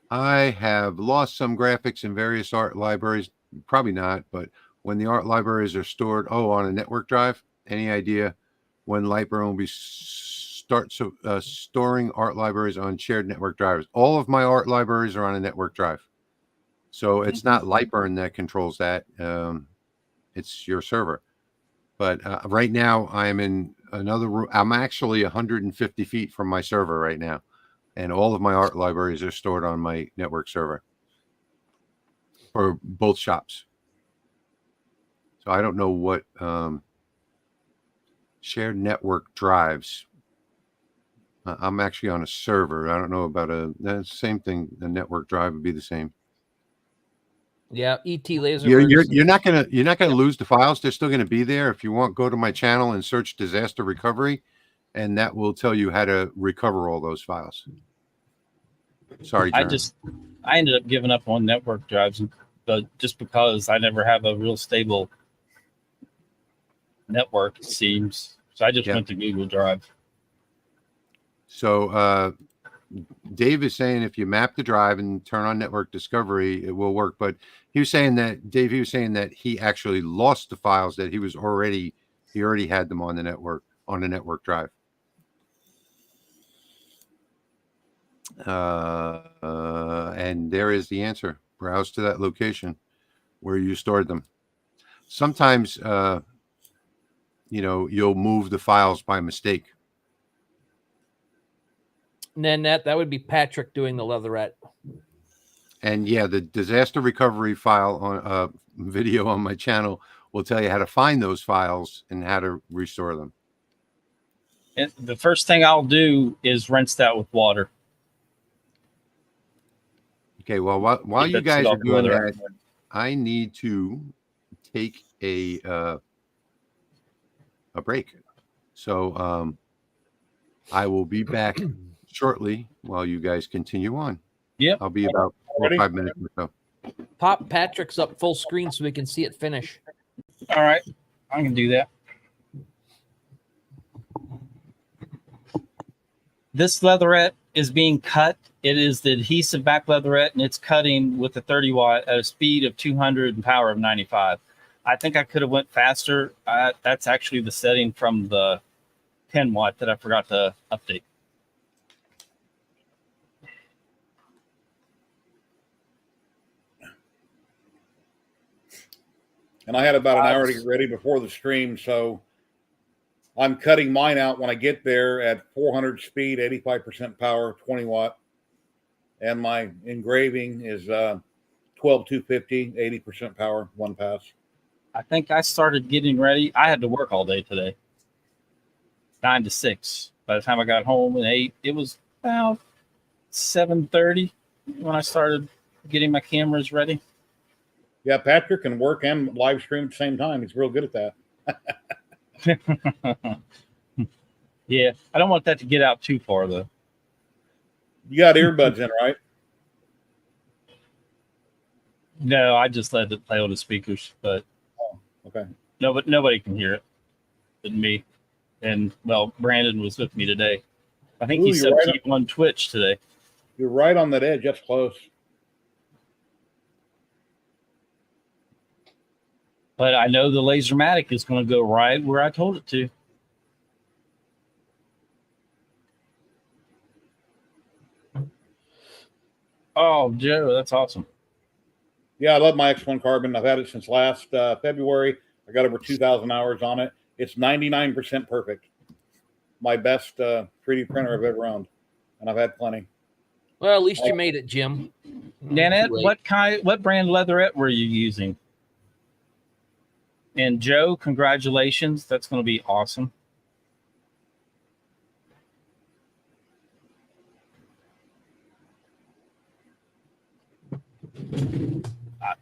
A: I have lost some graphics in various art libraries. Probably not, but when the art libraries are stored, on a network drive, any idea when Lightburn will be storing art libraries on shared network drives? All of my art libraries are on a network drive. So it's not Lightburn that controls that. It's your server. But right now, I'm in another room. I'm actually 150 feet from my server right now, and all of my art libraries are stored on my network server for both shops. So I don't know what shared network drives. I'm actually on a server. I don't know about the same thing. The network drive would be the same.
C: Yeah, laser.
A: You're not gonna lose the files. They're still gonna be there. If you want, go to my channel and search disaster recovery, and that will tell you how to recover all those files. Sorry, John.
B: I ended up giving up on network drives, but just because I never have a real stable network, it seems. So I just went to Google Drive.
A: So Dave is saying if you map the drive and turn on network discovery, it will work. But he was saying that he actually lost the files that he already had them on the network drive. And there is the answer. Browse to that location where you stored them. Sometimes, you'll move the files by mistake.
C: Nanette, that would be Patrick doing the leatherette.
A: And yeah, the disaster recovery file on video on my channel will tell you how to find those files and how to restore them.
B: And the first thing I'll do is rinse that with water.
A: Okay, well, while you guys are doing that, I need to take a break. So I will be back shortly while you guys continue on.
B: Yep.
A: I'll be about 4 or 5 minutes or so.
C: Pop Patrick's up full screen so we can see it finish.
B: All right. I can do that. This leatherette is being cut. It is the adhesive back leatherette, and it's cutting with a 30 watt at a speed of 200 and power of 95. I think I could have went faster. That's actually the setting from the 10 watt that I forgot to update.
D: And I had about an hour to get ready before the stream, so I'm cutting mine out when I get there at 400 speed, 85% power, 20 watt. And my engraving is 12250, 80% power, one pass.
B: I think I started getting ready. I had to work all day today, 9 to 6. By the time I got home at 8, it was about 7:30 when I started getting my cameras ready.
D: Yeah, Patrick can work and live stream at the same time. He's real good at that.
B: Yeah, I don't want that to get out too far, though.
D: You got earbuds in, right?
B: No, I just let it play on the speakers, but
D: okay.
B: No, but nobody can hear it but me. And, well, Brandon was with me today. I think he said keep on Twitch today.
D: You're right on that edge. That's close.
B: But I know the Lasermatic is going to go right where I told it to. Oh, Joe, that's awesome.
D: Yeah, I love my X1 Carbon. I've had it since last February. I got over 2,000 hours on it. It's 99% perfect. My best 3D printer I've ever owned, and I've had plenty.
C: Well, at least you made it, Jim.
B: Nanette, what brand leatherette were you using? And Joe, congratulations. That's going to be awesome.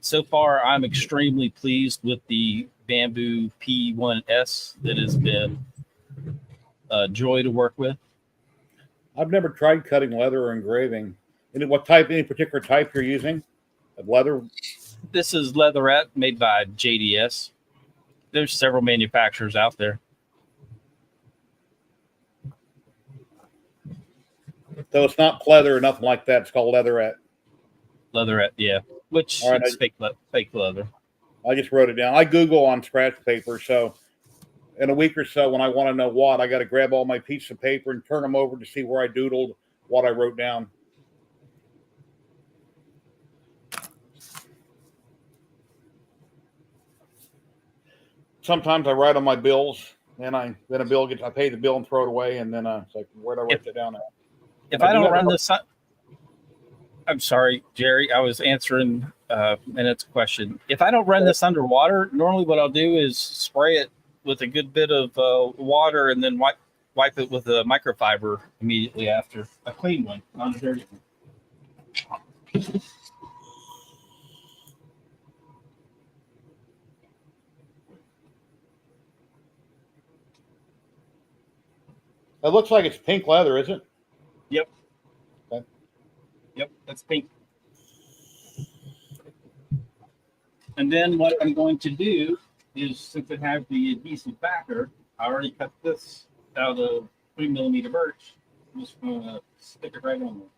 B: So far, I'm extremely pleased with the Bamboo P1S that has been a joy to work with.
D: I've never tried cutting leather or engraving. Any particular type you're using of leather?
B: This is leatherette made by JDS. There's several manufacturers out there.
D: So it's not pleather or nothing like that. It's called leatherette.
B: Leatherette, yeah. Which is fake leather.
D: I just wrote it down. I Google on scratch paper, so in a week or so, when I want to know what, I got to grab all my pieces of paper and turn them over to see where I doodled what I wrote down. sometimes I write on my bills, and I pay the bill and throw it away, and then it's like, where do I write that down at?
B: If I don't run this, I'm sorry, Jerry. I was answering Minette's question. If I don't run this underwater, normally what I'll do is spray it with a good bit of water and then wipe it with a microfiber immediately after. A clean one, not a dirty one.
D: It looks like it's pink leather, isn't it?
B: Yep.
D: Okay.
B: Yep, that's pink. And then what I'm going to do is, since it has the adhesive backer, I already cut this out of 3mm birch. I'm just going to stick it right on there.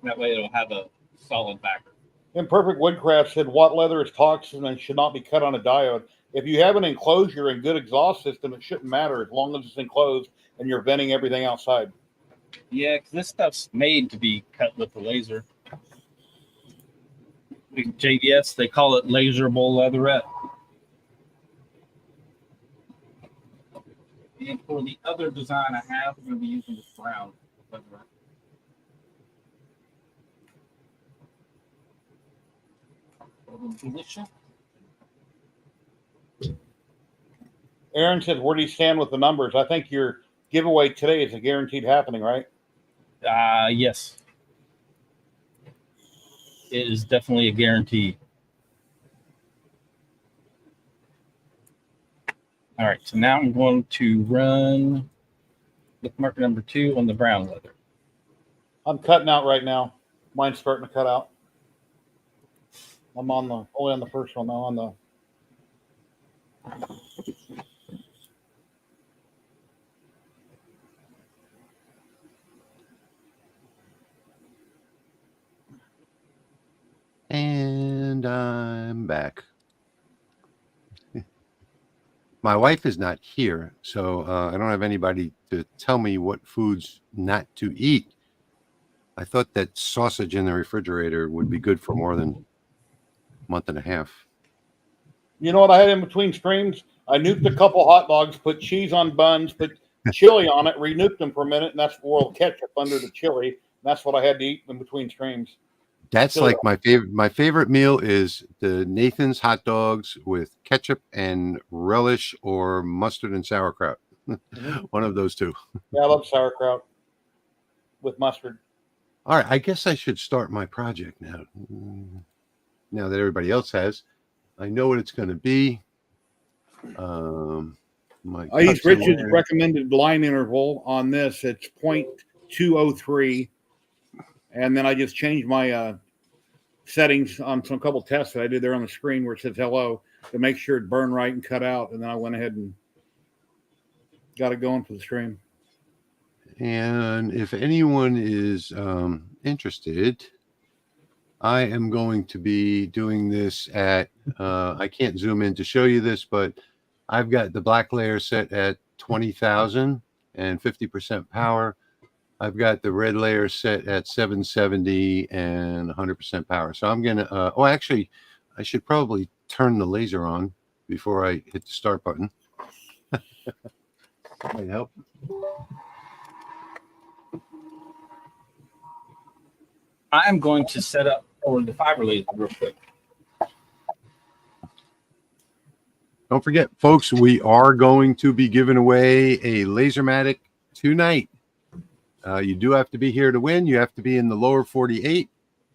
B: That way it'll have a solid backer.
D: Imperfect Woodcraft said what leather is toxic and should not be cut on a diode. If you have an enclosure and good exhaust system, it shouldn't matter as long as it's enclosed and you're venting everything outside.
B: Yeah, because this stuff's made to be cut with the laser. JVS, they call it laserable leatherette. And for the other design I have, I'm going to be using this brown leatherette.
D: Aaron said, where do you stand with the numbers? I think your giveaway today is a guaranteed happening, right?
B: Yes. It is definitely a guarantee. All right, so now I'm going to run bookmark number 2 on the brown leather.
D: I'm cutting out right now. Mine's starting to cut out. I'm only on the first one now. On the
A: And I'm back. My wife is not here, so I don't have anybody to tell me what foods not to eat. I thought that sausage in the refrigerator would be good for more than a month and a half.
D: You know what I had in between streams? I nuked a couple hot dogs, put cheese on buns, put chili on it, renuked them for a minute, and that's boiled ketchup under the chili. That's what I had to eat in between streams.
A: That's
D: Chili.
A: like my favorite. My favorite meal is the Nathan's hot dogs with ketchup and relish or mustard and sauerkraut. One of those two.
D: Yeah, I love sauerkraut with mustard.
A: All right, I guess I should start my project now. Now that everybody else has, I know what it's going to be.
D: I use Richard's recommended line interval on this. It's 0.203. And then I just changed my settings on some couple tests that I did there on the screen where it says hello to make sure it burned right and cut out. And then I went ahead and got it going for the stream.
A: And if anyone is interested, I am going to be doing this at, I can't zoom in to show you this, but I've got the black layer set at 20,000 and 50% power. I've got the red layer set at 770 and 100% power. So I'm going to, actually, I should probably turn the laser on before I hit the start button. Might help.
B: I'm going to set up for the fiber laser real quick.
A: Don't forget, folks, we are going to be giving away a Lasermatic tonight. You do have to be here to win. You have to be in the lower 48,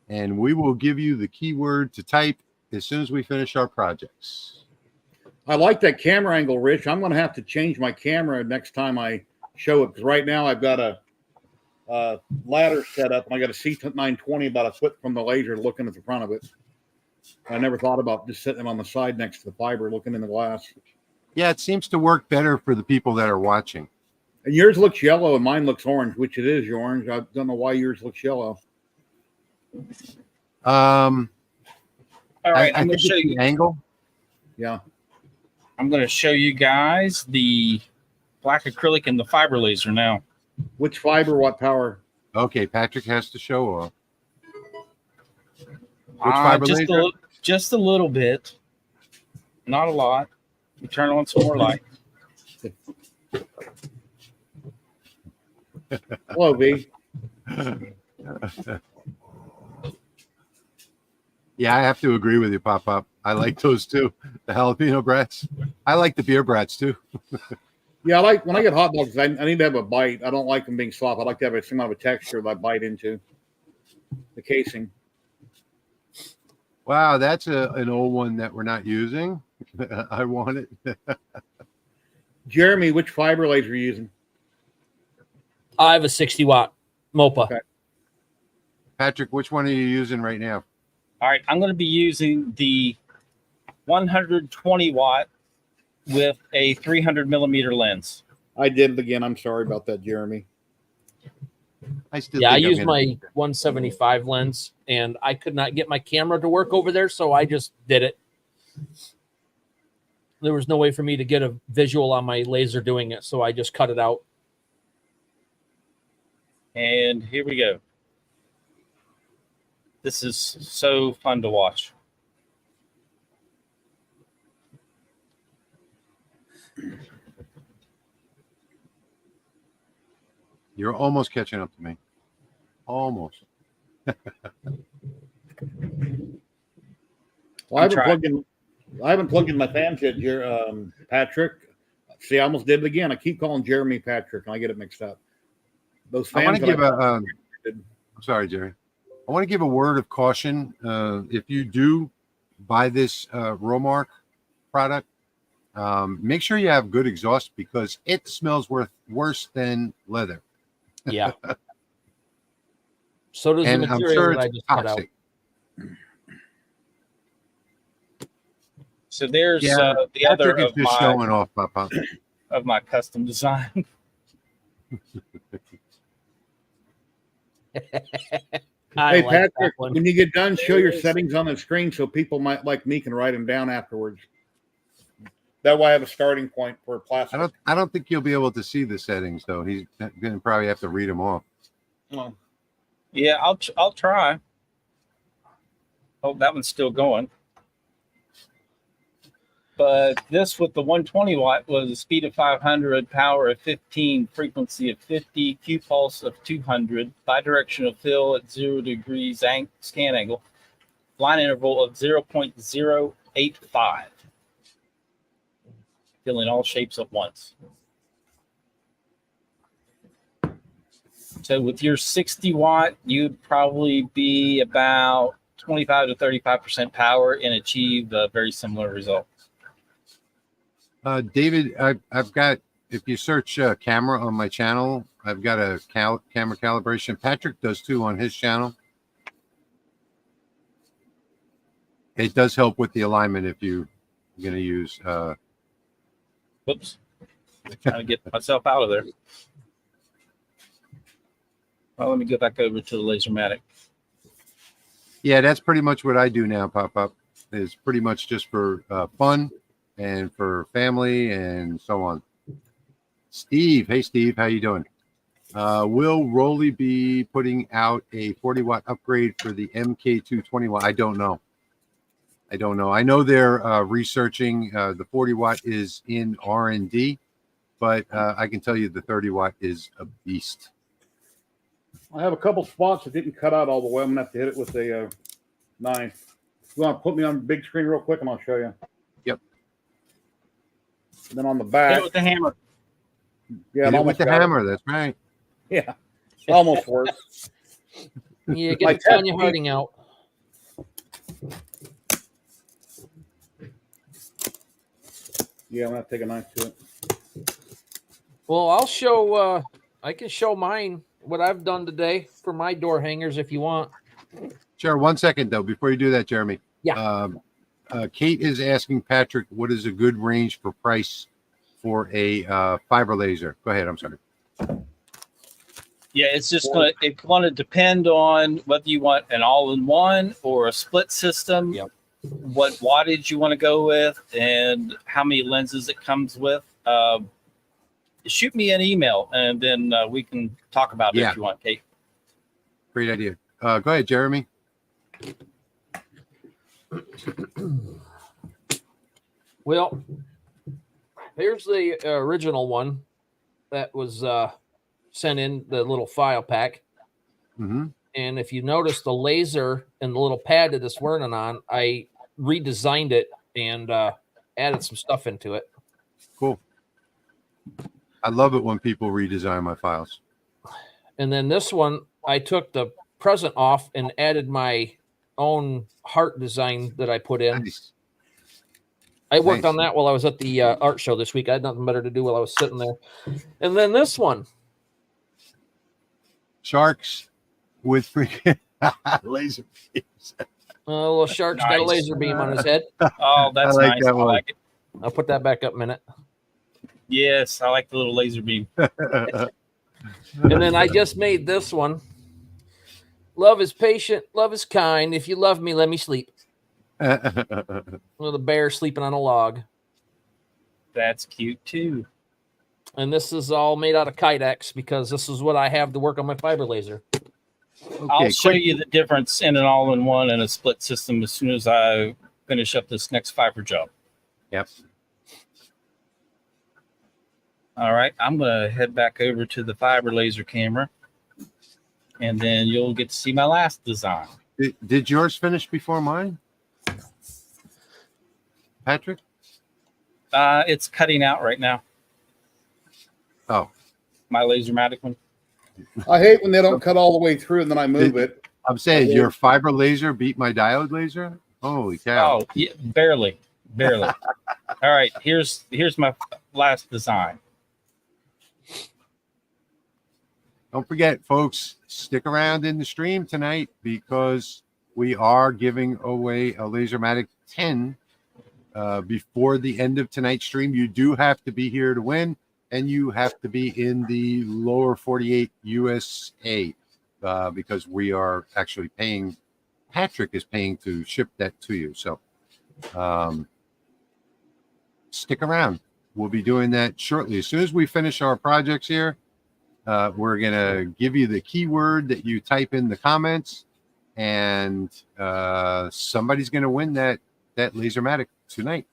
A: and we will give you the keyword to type as soon as we finish our projects.
D: I like that camera angle, Rich. I'm going to have to change my camera next time I show it because right now I've got a ladder set up and I got a C920 about a foot from the laser looking at the front of it. I never thought about just sitting them on the side next to the fiber looking in the glass.
A: Yeah, it seems to work better for the people that are watching.
D: And yours looks yellow and mine looks orange, which it is orange. I don't know why yours looks yellow.
B: All right, I'm going to
A: think
B: show
A: it's
B: you
A: the angle.
D: Yeah.
B: I'm going to show you guys the black acrylic and the fiber laser now.
D: Which fiber, what power?
A: Okay, Patrick has to show off. Which fiber laser?
B: Just a little bit. Not a lot. You turn on some more light.
D: Hello, V.
A: Yeah, I have to agree with you, Pop Up. I like those too. The jalapeno brats. I like the beer brats too.
D: Yeah, I like when I get hot dogs. I need to have a bite. I don't like them being soft. I like to have some kind of a texture that I bite into the casing.
A: Wow, that's an old one that we're not using. I want it.
D: Jeremy, which fiber laser are you using?
C: I have a 60-watt MOPA.
D: Okay.
A: Patrick, which one are you using right now?
B: All right, I'm going to be using the 120 watt with a 300 millimeter lens.
D: I did it again. I'm sorry about that, Jeremy.
A: I still
C: Yeah, I
A: think I'm
C: use
A: gonna-
C: my 175 lens, and I could not get my camera to work over there, so I just did it. There was no way for me to get a visual on my laser doing it, so I just cut it out.
B: And here we go. This is so fun to watch.
A: You're almost catching up to me. Almost.
D: Well, I haven't plugged in my fans yet, Patrick. See, I almost did it again. I keep calling Jeremy Patrick, and I get it mixed up. Those fans.
A: I want to give
D: I'm
A: sorry, Jerry. I want to give a word of caution. If you do buy this Romark product, make sure you have good exhaust because it smells worse than leather.
C: Yeah. So does
A: And
C: the
A: I'm
C: material
A: sure
C: that I
A: it's
C: just cut out.
A: toxic.
B: So there's
A: Yeah,
B: the other
A: Patrick is just showing off, Papa.
B: of my custom design.
C: I
D: Hey,
C: like that
D: Patrick,
C: one.
D: when you get done, show your settings on the screen so people might like me can write them down afterwards. That way I have a starting point for plastic.
A: I don't think you'll be able to see the settings though. He's going to probably have to read them off.
D: Well,
B: Yeah, I'll try. Oh, that one's still going. But this with the 120 watt was a speed of 500, power of 15, frequency of 50, Q pulse of 200, bidirectional fill at 0 degrees scan angle, line interval of 0.085. Filling all shapes at once. So with your 60 watt, you'd probably be about 25 to 35% power and achieve a very similar result.
A: David, I've got, if you search camera on my channel, I've got a camera calibration. Patrick does too on his channel. It does help with the alignment if you're going to use.
B: Whoops. I'm trying to get myself out of there. Well, let me go back over to the Lasermatic.
A: Yeah, that's pretty much what I do now, Pop Up. Is pretty much just for fun and for family and so on. Steve, hey Steve, how you doing? Will Rolly be putting out a 40 watt upgrade for the MK221? I don't know. I know they're researching. The 40 watt is in R&D, but I can tell you the 30 watt is a beast.
D: I have a couple spots that didn't cut out all the way. I'm gonna have to hit it with a knife. You want to put me on the big screen real quick, and I'll show you.
A: Yep.
D: And then on the
B: Hit
D: back,
B: it with the hammer.
D: yeah,
A: Hit
D: it
A: it with the
D: got it.
A: hammer. That's right.
D: Yeah, almost works.
C: Yeah,
D: Like
C: get Tanya
D: that-
C: Harding out.
D: Yeah, I'm gonna have to take a knife to it.
C: Well, I'll show. I can show mine what I've done today for my door hangers if you want.
A: Sure. 1 second though, before you do that, Jeremy.
C: Yeah.
A: Kate is asking Patrick, what is a good range for price for a fiber laser? Go ahead. I'm sorry.
B: Yeah, it's just going to depend on whether you want an all-in-one or a split system.
C: Yep.
B: What wattage you want to go with, and how many lenses it comes with. Shoot me an email, and then we can talk about it if you want, Kate.
A: Great idea. Go ahead, Jeremy.
C: Well, here's the original one that was sent in the little file pack.
A: Mm-hmm.
C: And if you notice the laser and the little pad that it's running on, I redesigned it and added some stuff into it.
A: Cool. I love it when people redesign my files.
C: And then this one, I took the present off and added my own heart design that I put in.
A: Nice.
C: I worked
A: Nice.
C: on that while I was at the art show this week. I had nothing better to do while I was sitting there. And then this one.
A: Sharks with freaking laser beams.
C: A little shark's got a
B: Nice.
C: laser beam on his head.
B: Oh, that's
A: I like
B: nice.
A: that
B: I
A: one.
B: like it.
C: I'll put that back up a minute.
B: Yes, I like the little laser beam.
C: And then I just made this one. Love is patient. Love is kind. If you love me, let me sleep. With a bear sleeping on a log.
B: That's cute too.
C: And this is all made out of Kydex because this is what I have to work on my fiber laser.
B: I'll
A: Okay,
B: show
A: quick.
B: you the difference in an all-in-one and a split system as soon as I finish up this next fiber job.
A: Yep.
B: All right, I'm going to head back over to the fiber laser camera, and then you'll get to see my last design.
A: Did yours finish before mine, Patrick?
B: It's cutting out right now.
A: Oh,
B: My Lasermatic one.
D: I hate when they don't cut all the way through and then I move it.
A: I'm saying your fiber laser beat my diode laser. Holy cow!
B: Oh, yeah, barely. All right, here's my last design.
A: Don't forget, folks, stick around in the stream tonight because we are giving away a Lasermatic 10 before the end of tonight's stream. You do have to be here to win, and you have to be in the lower 48 USA because we are actually paying. Patrick is paying to ship that to you. So stick around. We'll be doing that shortly. As soon as we finish our projects here, we're going to give you the keyword that you type in the comments, and somebody's going to win that Lasermatic tonight.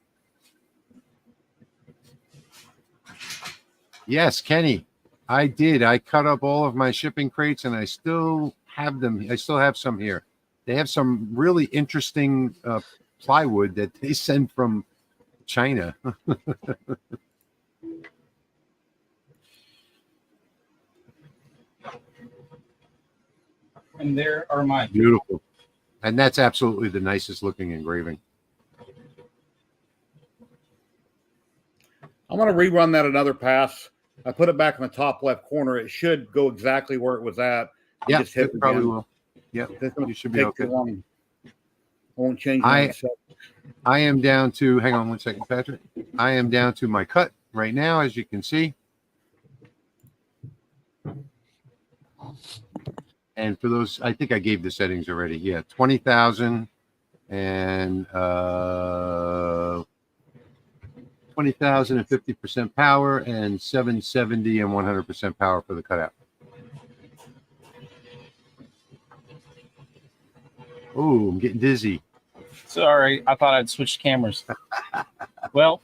A: Yes, Kenny, I did. I cut up all of my shipping crates, and I still have them. I still have some here. They have some really interesting plywood that they send from China.
B: And there are my
A: Beautiful. And that's absolutely the nicest looking engraving.
D: I'm going to rerun that another pass. I put it back in the top left corner. It should go exactly where it was at.
A: Yeah,
D: Just hit
A: it probably
D: again.
A: will. Yeah,
D: It's gonna
A: you should be
D: take
A: okay.
D: too long. I won't change
A: I-
D: myself.
A: I am down to, hang on one second, Patrick. I am down to my cut right now, as you can see. And for those, I think I gave the settings already. Yeah, 20,000 and 20,000 and 50% power, and 770 and 100% power for the cutout. Oh, I'm getting dizzy.
B: Sorry, I thought I'd switched cameras. Well,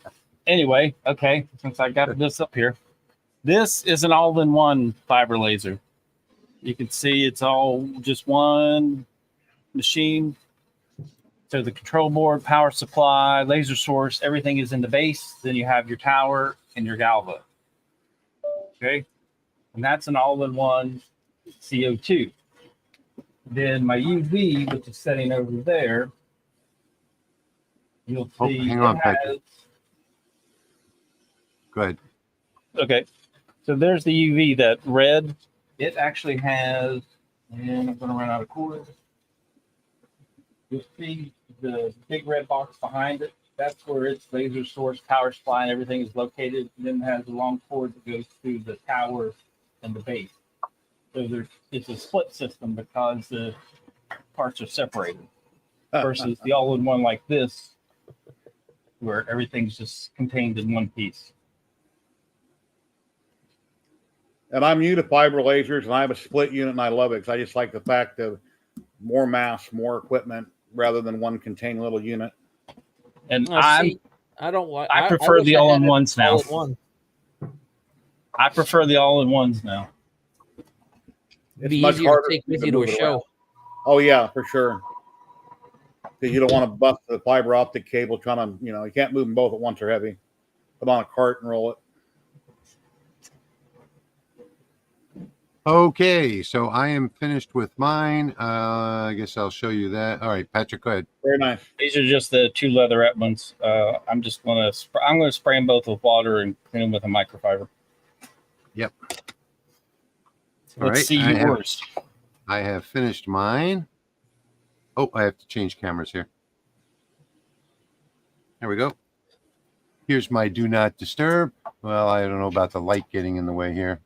B: anyway, okay, since I got this up here, this is an all-in-one fiber laser. You can see it's all just one machine. So the control board, power supply, laser source, everything is in the base. Then you have your tower and your galva. Okay, and that's an all-in-one CO2. Then my UV, which is setting over there, you'll
A: Oh,
B: see.
A: hang on,
B: it
A: Patrick.
B: has-
A: Go ahead.
B: Okay, so there's the UV, that red. It actually has, and I'm going to run out of cord. You'll see the big red box behind it. That's where its laser source, power supply, and everything is located. And then it has a long cord that goes through the tower and the base. So it's a split system because the parts are separated versus the all-in-one like this, where everything's just contained in one piece.
D: And I'm new to fiber lasers, and I have a split unit, and I love it because I just like the fact of more mass, more equipment, rather than one contained little unit.
B: And
C: See, I don't like.
B: I prefer
C: wish
B: the
C: I had it
B: all-in-ones now.
C: all in one.
B: I prefer the all-in-ones now.
C: It'd
D: It's
C: be
D: much
C: easier to
D: harder
C: take
D: for me
C: with you to a
D: move it
C: show.
D: around. Oh yeah, for sure. Because you don't want to bust the fiber optic cable trying to, you can't move them both at once. They're heavy. Put on a cart and roll it.
A: Okay, so I am finished with mine. I guess I'll show you that. All right, Patrick, go ahead.
D: Very nice.
B: These are just the 2 leatherette ones. I'm gonna spray them both with water and clean them with a microfiber.
A: Yep.
B: Let's
A: right,
B: see yours.
A: I have finished mine. Oh, I have to change cameras here. There we go. Here's my do not disturb. Well, I don't know about the light getting in the way here.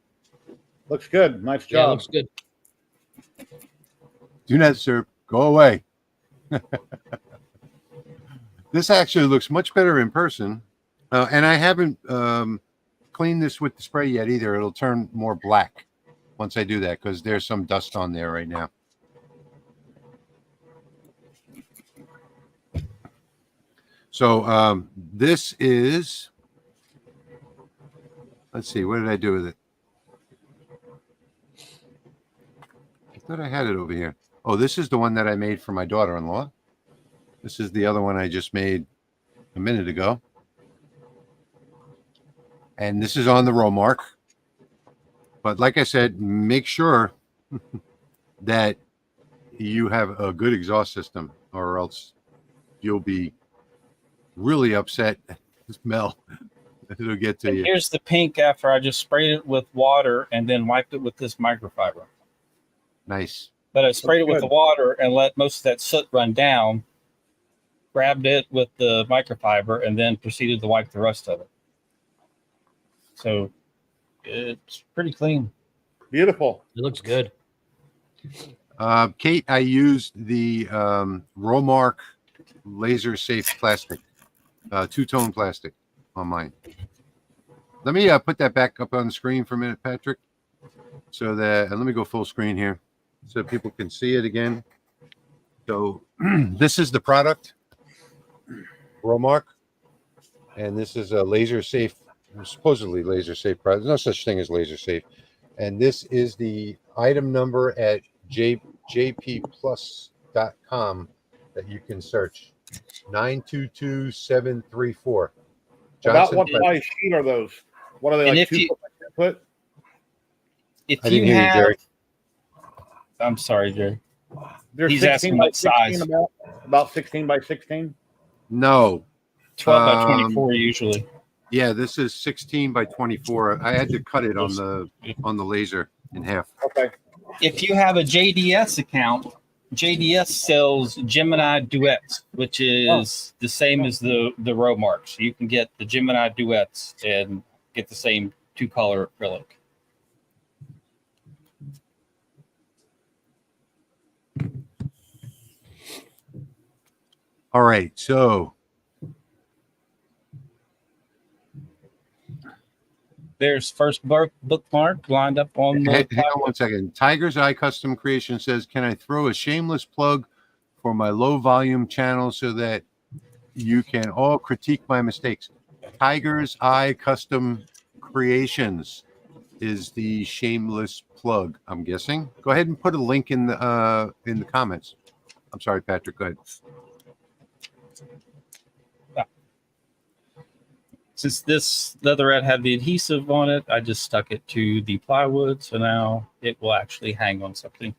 D: Looks good. Nice
C: Yeah,
D: job.
C: looks good.
A: Do not disturb. Go away. This actually looks much better in person. And I haven't cleaned this with the spray yet either. It'll turn more black once I do that because there's some dust on there right now. So this is, let's see, what did I do with it? I thought I had it over here. Oh, this is the one that I made for my daughter-in-law. This is the other one I just made a minute ago. And this is on the row mark. But like I said, make sure that you have a good exhaust system or else you'll be really upset at the smell. It'll get to you.
B: Here's the pink after I just sprayed it with water and then wiped it with this microfiber.
A: Nice.
B: But I sprayed it with
D: good.
B: the water and let most of that soot run down, grabbed it with the microfiber, and then proceeded to wipe the rest of it. So it's pretty clean.
D: Beautiful.
C: It looks good.
A: Kate, I used the Romark laser safe plastic, two-tone plastic on mine. Let me put that back up on the screen for a minute, Patrick. So that, and let me go full screen here so people can see it again. So this is the product, Romark, and this is a laser safe, supposedly laser safe product. There's no such thing as laser safe. And this is the item number at jpplus.com that you can search. 922734.
D: About what size sheet are those? What are they,
B: And
D: like
B: if
D: 2
B: you-
D: foot by 10 foot?
B: If
A: I didn't
B: you
A: hear you,
B: have,
A: Jerry.
B: I'm sorry, Jerry.
D: They're
B: He's
D: 16
B: asking
D: by
B: what
D: 16
B: size.
D: about 16 by 16.
A: No.
B: 12 by 24 usually.
A: Yeah, this is 16 by 24. I had to cut it on the laser in half.
D: Okay.
B: If you have a JDS account, JDS sells Gemini Duets, which is the same as the Romark. So you can get the Gemini Duets and get the same 2-color acrylic.
A: All right, so
B: There's first bookmark lined up on the.
A: hang on one second. Tiger's Eye Custom Creation says, can I throw a shameless plug for my low volume channel so that you can all critique my mistakes? Tiger's Eye Custom Creations is the shameless plug, I'm guessing. Go ahead and put a link in the comments. I'm sorry, Patrick, go ahead.
B: Since this leatherette had the adhesive on it, I just stuck it to the plywood. So now it will actually hang on something.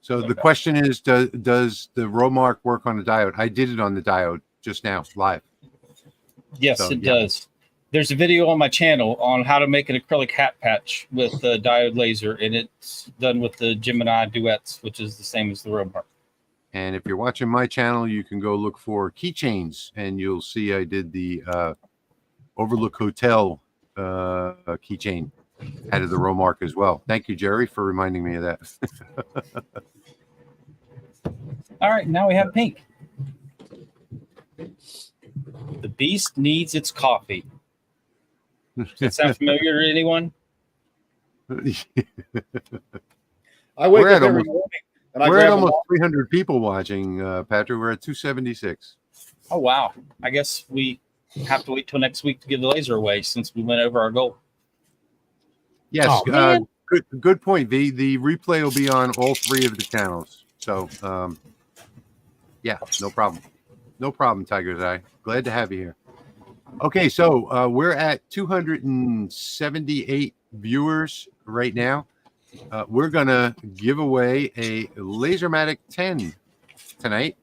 A: So the question is, does the Romark work on the diode? I did it on the diode just now, live.
B: Yes,
A: So,
B: it
A: yeah.
B: does. There's a video on my channel on how to make an acrylic hat patch with the diode laser, and it's done with the Gemini Duets, which is the same as the Romark.
A: And if you're watching my channel, you can go look for keychains, and you'll see I did the Overlook Hotel keychain out of the Romark as well. Thank you, Jerry, for reminding me of that.
B: All right, now we have pink. The beast needs its coffee. Does that sound familiar to anyone?
D: I wake
A: We're
D: up
A: at
D: every
A: almost-
D: morning and I
A: We're at
D: grab
A: almost
D: them.
A: 300 people watching, Patrick. We're at 276.
B: Oh, wow. I guess we have to wait till next week to give the laser away since we went over our goal.
A: Yes,
C: Oh, man.
A: good point, V. The replay will be on all 3 of the channels. So, yeah, no problem. No problem, Tiger's Eye. Glad to have you here. Okay, so we're at 278 viewers right now. We're going to give away a Lasermatic 10 tonight.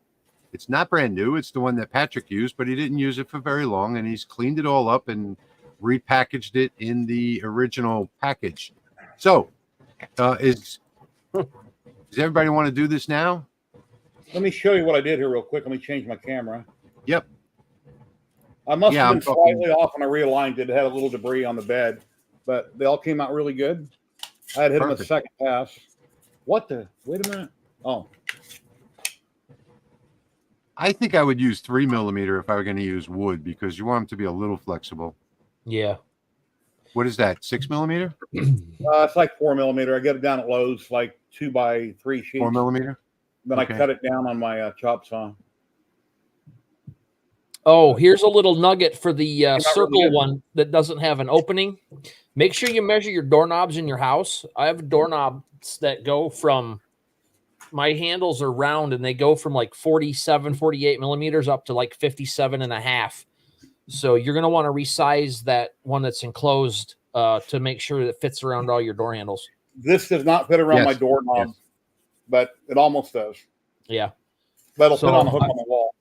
A: It's not brand new. It's the one that Patrick used, but he didn't use it for very long, and he's cleaned it all up and repackaged it in the original package. So, does everybody want to do this now?
D: Let me show you what I did here real quick. Let me change my camera.
A: Yep.
D: I must have
A: I'm
D: been slightly off when I realigned it. It had a little debris on the bed, but they all came out really good. I had hit them a second pass. What the? Wait a minute. Oh.
A: I think I would use 3mm if I were going to use wood because you want them to be a little flexible.
C: Yeah.
A: What is that? 6mm?
D: It's like 4mm. I get it down at Lowe's, like 2x3 sheets.
A: 4mm?
D: Then
A: Okay.
D: I cut it down on my chop saw.
C: Oh, here's a little nugget for the
D: not
C: circle
D: really good.
C: one that doesn't have an opening. Make sure you measure your doorknobs in your house. I have doorknobs that go from, my handles are round and they go from like 47, 48 millimeters up to like 57 and a half. So you're going to want to resize that one that's enclosed to make sure that it fits around all your door handles.
D: This does not fit around
A: Yes.
D: my doorknob, but it almost does.
C: Yeah.
D: But it'll
C: So,
D: fit on the hook on the wall.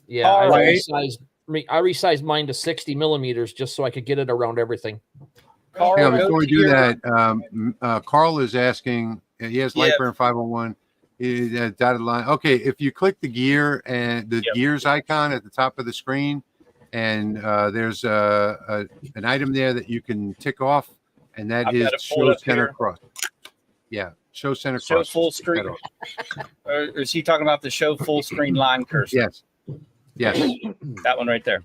C: Yeah.
B: All right.
C: I resized mine to 60 millimeters just so I could get it around everything.
B: Carl,
A: Hang on,
B: go
A: before we
B: to
A: do
B: your-
A: that, Carl is asking, he has
B: Yeah.
A: Lightburn 501, dotted line. Okay, if you click the gear and the
B: Yep.
A: gears icon at the top of the screen, and there's an item there that you can tick off, and that
B: I've
A: is
B: got it pulled
A: show
B: up
A: center
B: here.
A: cross. Yeah, show center
B: Show
A: cross.
B: full
A: Just tick that
B: screen.
A: off.
B: Or is he talking about the show full screen line cursor?
A: Yes. Yes.
B: That one right there.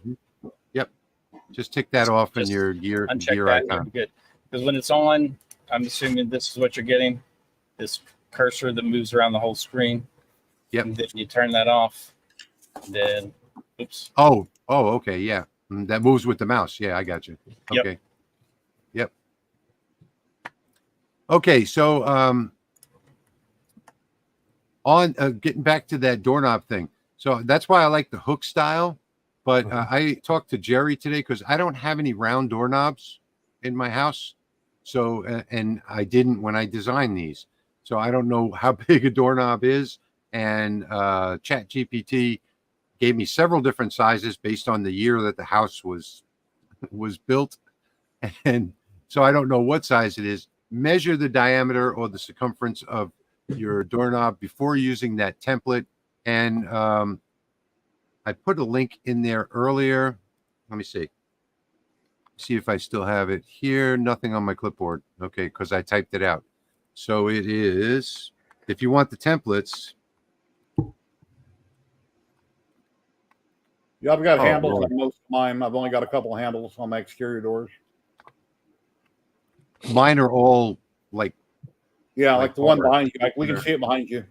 A: Just tick that off in
B: Just
A: your gear
B: Uncheck that.
A: icon.
B: Good. Because when it's on, I'm assuming this is what you're getting. This cursor that moves around the whole screen.
A: Yep.
B: And then you turn that off. Then, oops.
A: Oh, okay, yeah. That moves with the mouse. Yeah, I got you.
B: Yep.
A: Okay. Yep. Okay, so on getting back to that doorknob thing. So that's why I like the hook style. But I talked to Jerry today because I don't have any round doorknobs in my house. So, and I didn't when I designed these. So I don't know how big a doorknob is. And ChatGPT gave me several different sizes based on the year that the house was built. And so I don't know what size it is. Measure the diameter or the circumference of your doorknob before using that template. And I put a link in there earlier. Let me see if I still have it here. Nothing on my clipboard. Okay, because I typed it out. So it is, if you want the templates.
D: Yeah, I've got
A: Oh,
D: handles
A: Lord.
D: on most of mine. I've only got a couple of handles on my exterior doors.
A: Mine are all like,
D: Yeah,
A: Like
D: like the one
A: forward.
D: behind you. Like we can see it behind you.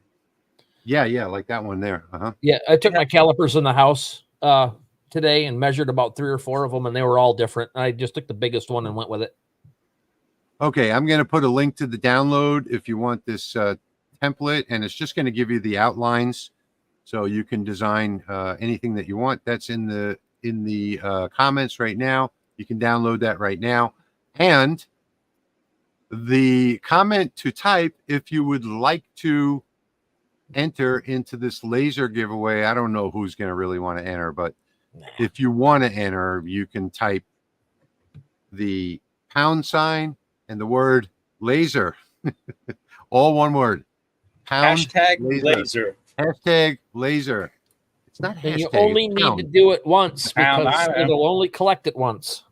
A: yeah, like that one there.
C: Yeah, I took my calipers in the house today and measured about 3 or 4 of them, and they were all different. I just took the biggest one and went with it.
A: Okay, I'm going to put a link to the download if you want this template, and it's just going to give you the outlines, so you can design anything that you want. That's in the comments right now. You can download that right now, and the comment to type if you would like to enter into this laser giveaway. I don't know who's going to really want to enter, but if you want to enter, you can type the £sign and the word laser, all one word.
B: Hashtag
A: laser.
B: laser.
A: Hashtag laser. It's not hashtag.
C: And you only
A: it's
C: need
A: pound.
C: to do it once
B: Pound,
C: because
B: I know.
C: it'll only collect it once.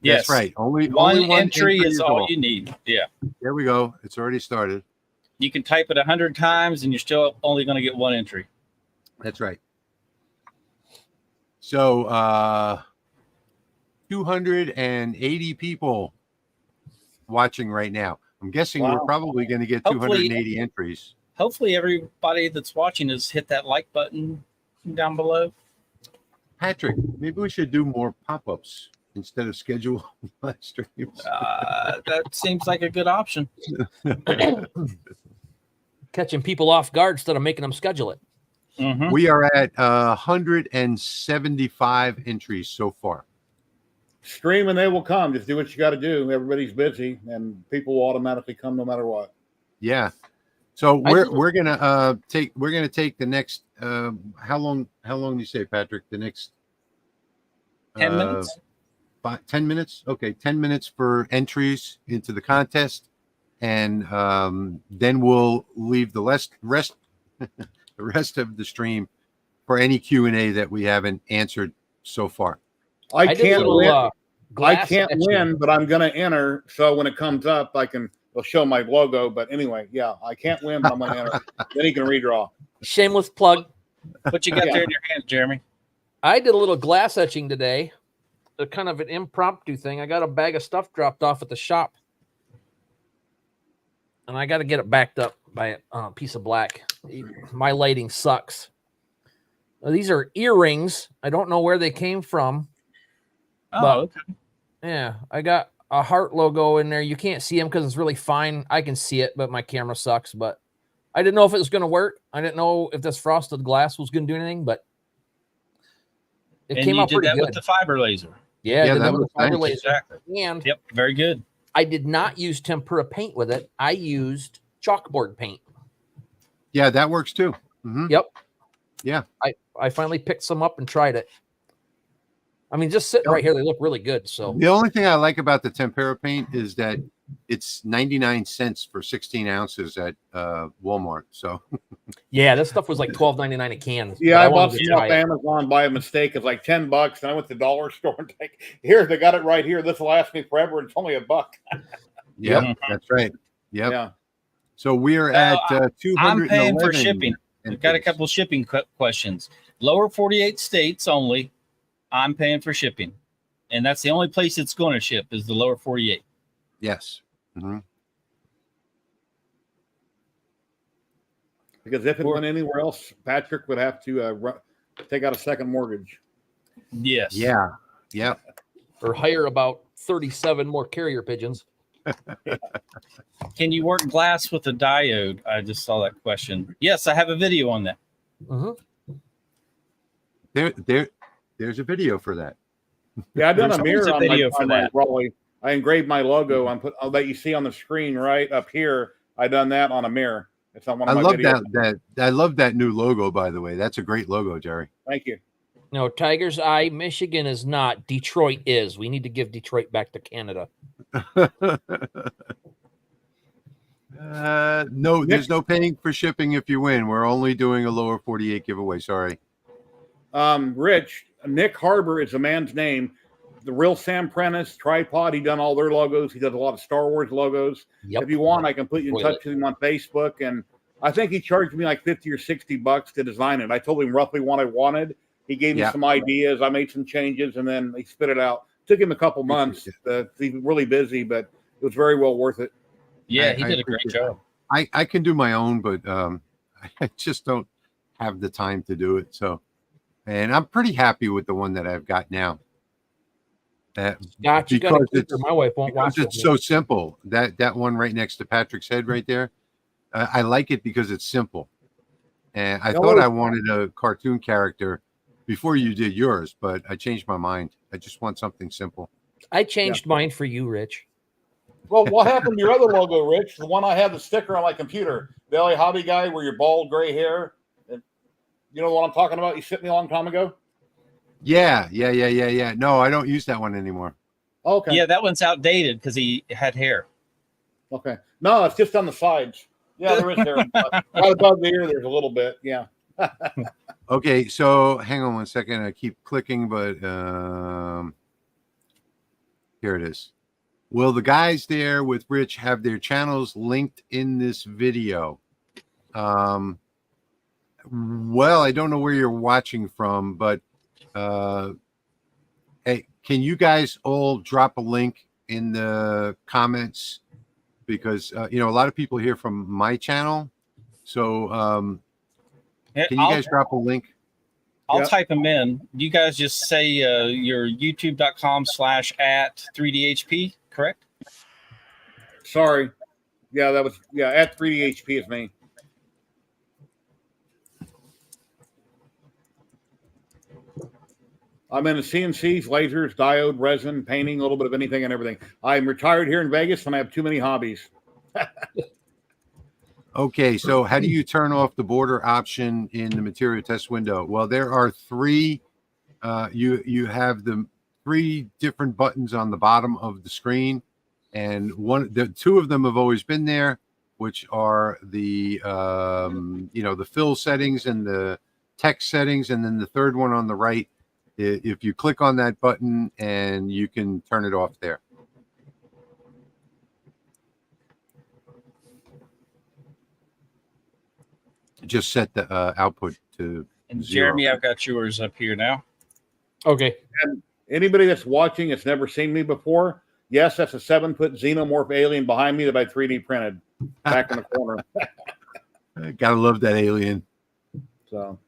A: That's
B: Yes.
A: right. Only
B: One
A: one
B: entry is all
A: all.
B: you need. Yeah.
A: There we go. It's already started.
B: You can type it 100 times and you're still only going to get one entry.
A: That's right. So 280 people watching right now. I'm guessing we're
D: Wow.
A: probably going to get
B: Hopefully-
A: 280 entries.
B: Hopefully everybody that's watching has hit that like button down below.
A: Patrick, maybe we should do more pop-ups instead of schedule live streams.
B: That seems like a good option.
C: Catching people off guard instead of making them schedule it.
B: Mhm.
A: We are at 175 entries so far.
D: Stream and they will come. Just do what you got to do. Everybody's busy, and people will automatically come no matter what.
A: Yeah. So we're gonna take the next how long do you say, Patrick? The next
B: 10 minutes.
A: 10 minutes. Okay, 10 minutes for entries into the contest, and then we'll leave the rest the rest of the stream for any Q&A that we haven't answered so far.
D: I can't win. I can't
C: etching.
D: win, but I'm going to enter. So when it comes up, it'll show my logo. But anyway, yeah, I can't win, but I'm going to enter. Then he can redraw.
C: Shameless plug.
B: What you got there in your hands, Jeremy?
C: I did a little glass etching today. A kind of an impromptu thing. I got a bag of stuff dropped off at the shop, and I got to get it backed up by a piece of black. My lighting sucks. Now, these are earrings. I don't know where they came from.
B: Oh, okay.
C: Yeah, I got a heart logo in there. You can't see them because it's really fine. I can see it, but my camera sucks. But I didn't know if it was going to work. I didn't know if this frosted glass was going to do anything, but it came out pretty good.
B: With the fiber laser.
C: Yeah,
A: that
C: was
A: was nice.
C: laser.
B: Exactly.
C: And
B: Yep, very good.
C: I did not use tempera paint with it. I used chalkboard paint.
A: Yeah, that works too. Mm-hmm.
C: Yep.
A: Yeah.
C: I finally picked some up and tried it. I mean, just sitting right here, they look really good. So
A: The only thing I like about the tempera paint is that it's 99 cents for 16 ounces at Walmart. So
C: yeah, this stuff was like $12.99 a can.
D: Yeah, I bought
C: wanted
D: some
C: to
D: off
C: try it.
D: Amazon by a mistake. It's like $10, and I went to the dollar store and here they got it right here. This will last me forever. It's only $1.
A: yeah, that's right. Yep.
D: Yeah.
A: So we're at
B: I'm paying for
A: 211
B: shipping. We've got a
A: entries.
B: couple shipping questions. Lower 48 states only. I'm paying for shipping, and that's the only place it's going to ship is the lower 48.
A: Yes. Mm-hmm.
D: Because if it went anywhere else, Patrick would have to take out a second mortgage.
B: Yes.
A: Yeah. Yeah.
C: Or hire about 37 more carrier pigeons.
B: Can you work glass with a diode? I just saw that question. Yes, I have a video on that.
C: Mm-hmm.
A: There's a video for that.
D: Yeah, I've done a
B: There's
D: mirror
B: always a video for
D: on my
B: that.
D: Raleigh. I engraved my logo on that you see on the screen right up here. I done that on a mirror. It's on one
A: I
D: of my
A: love
D: videos.
A: I love that new logo, by the way. That's a great logo, Jerry.
D: Thank you.
C: No, Tiger's Eye, Michigan is not. Detroit is. We need to give Detroit back to Canada.
A: No, there's no paying for shipping if you win. We're only doing a lower 48 giveaway. Sorry.
D: Rich, Nick Harbor is a man's name. The real Sam Prentice, Tripod, he done all their logos. He does a lot of Star Wars logos.
C: Yep.
D: If you want, I can put you in touch with him on Facebook. And I think he charged me like $50 or $60 to design it. I told him roughly what I wanted. He gave me some ideas. I made some changes, and then he spit it out. Took him a couple months. He's really busy, but it was very well worth it.
B: Yeah, he did a great job.
A: I can do my own, but I just don't have the time to do it. So, and I'm pretty happy with the one that I've got now.
C: Scott, you got to keep her. My wife won't watch it.
A: It's so simple. That one right next to Patrick's head right there. I like it because it's simple. And I thought I wanted a cartoon character before you did yours, but I changed my mind. I just want something simple.
C: I changed mine for you, Rich.
D: Well, what happened to your other logo, Rich? The one I have the sticker on my computer. The LA Hobby Guy, where your bald gray hair. And you know what I'm talking about? You sent me a long time ago.
A: Yeah. No, I don't use that one anymore.
D: Okay.
B: Yeah, that one's outdated because he had hair.
D: Okay. No, it's just on the sides. Yeah, there is hair. Right above the ear, there's a little bit. Yeah.
A: Okay, so hang on one second. I keep clicking, but here it is. Will the guys there with Rich have their channels linked in this video? Well, I don't know where you're watching from, but hey, can you guys all drop a link in the comments? Because a lot of people hear from my channel. So can you guys drop a link?
B: I'll type them in. You guys just say your youtube.com/@3dhp, correct?
D: Sorry. Yeah, that was at 3DHP is me. I'm in the CNCs, lasers, diode, resin, painting, a little bit of anything and everything. I'm retired here in Vegas and I have too many hobbies.
A: Okay, so how do you turn off the border option in the material test window? Well, there are three. You have the three different buttons on the bottom of the screen, and two of them have always been there, which are the the fill settings and the text settings, and then the third one on the right. If you click on that button, and you can turn it off there. Just set the output to
B: And
A: 0.
B: Jeremy, I've got yours up here now.
C: Okay.
D: And anybody that's watching that's never seen me before, yes, that's a 7-foot xenomorph alien behind me that I 3D printed back in the corner.
A: Gotta love that alien.
D: So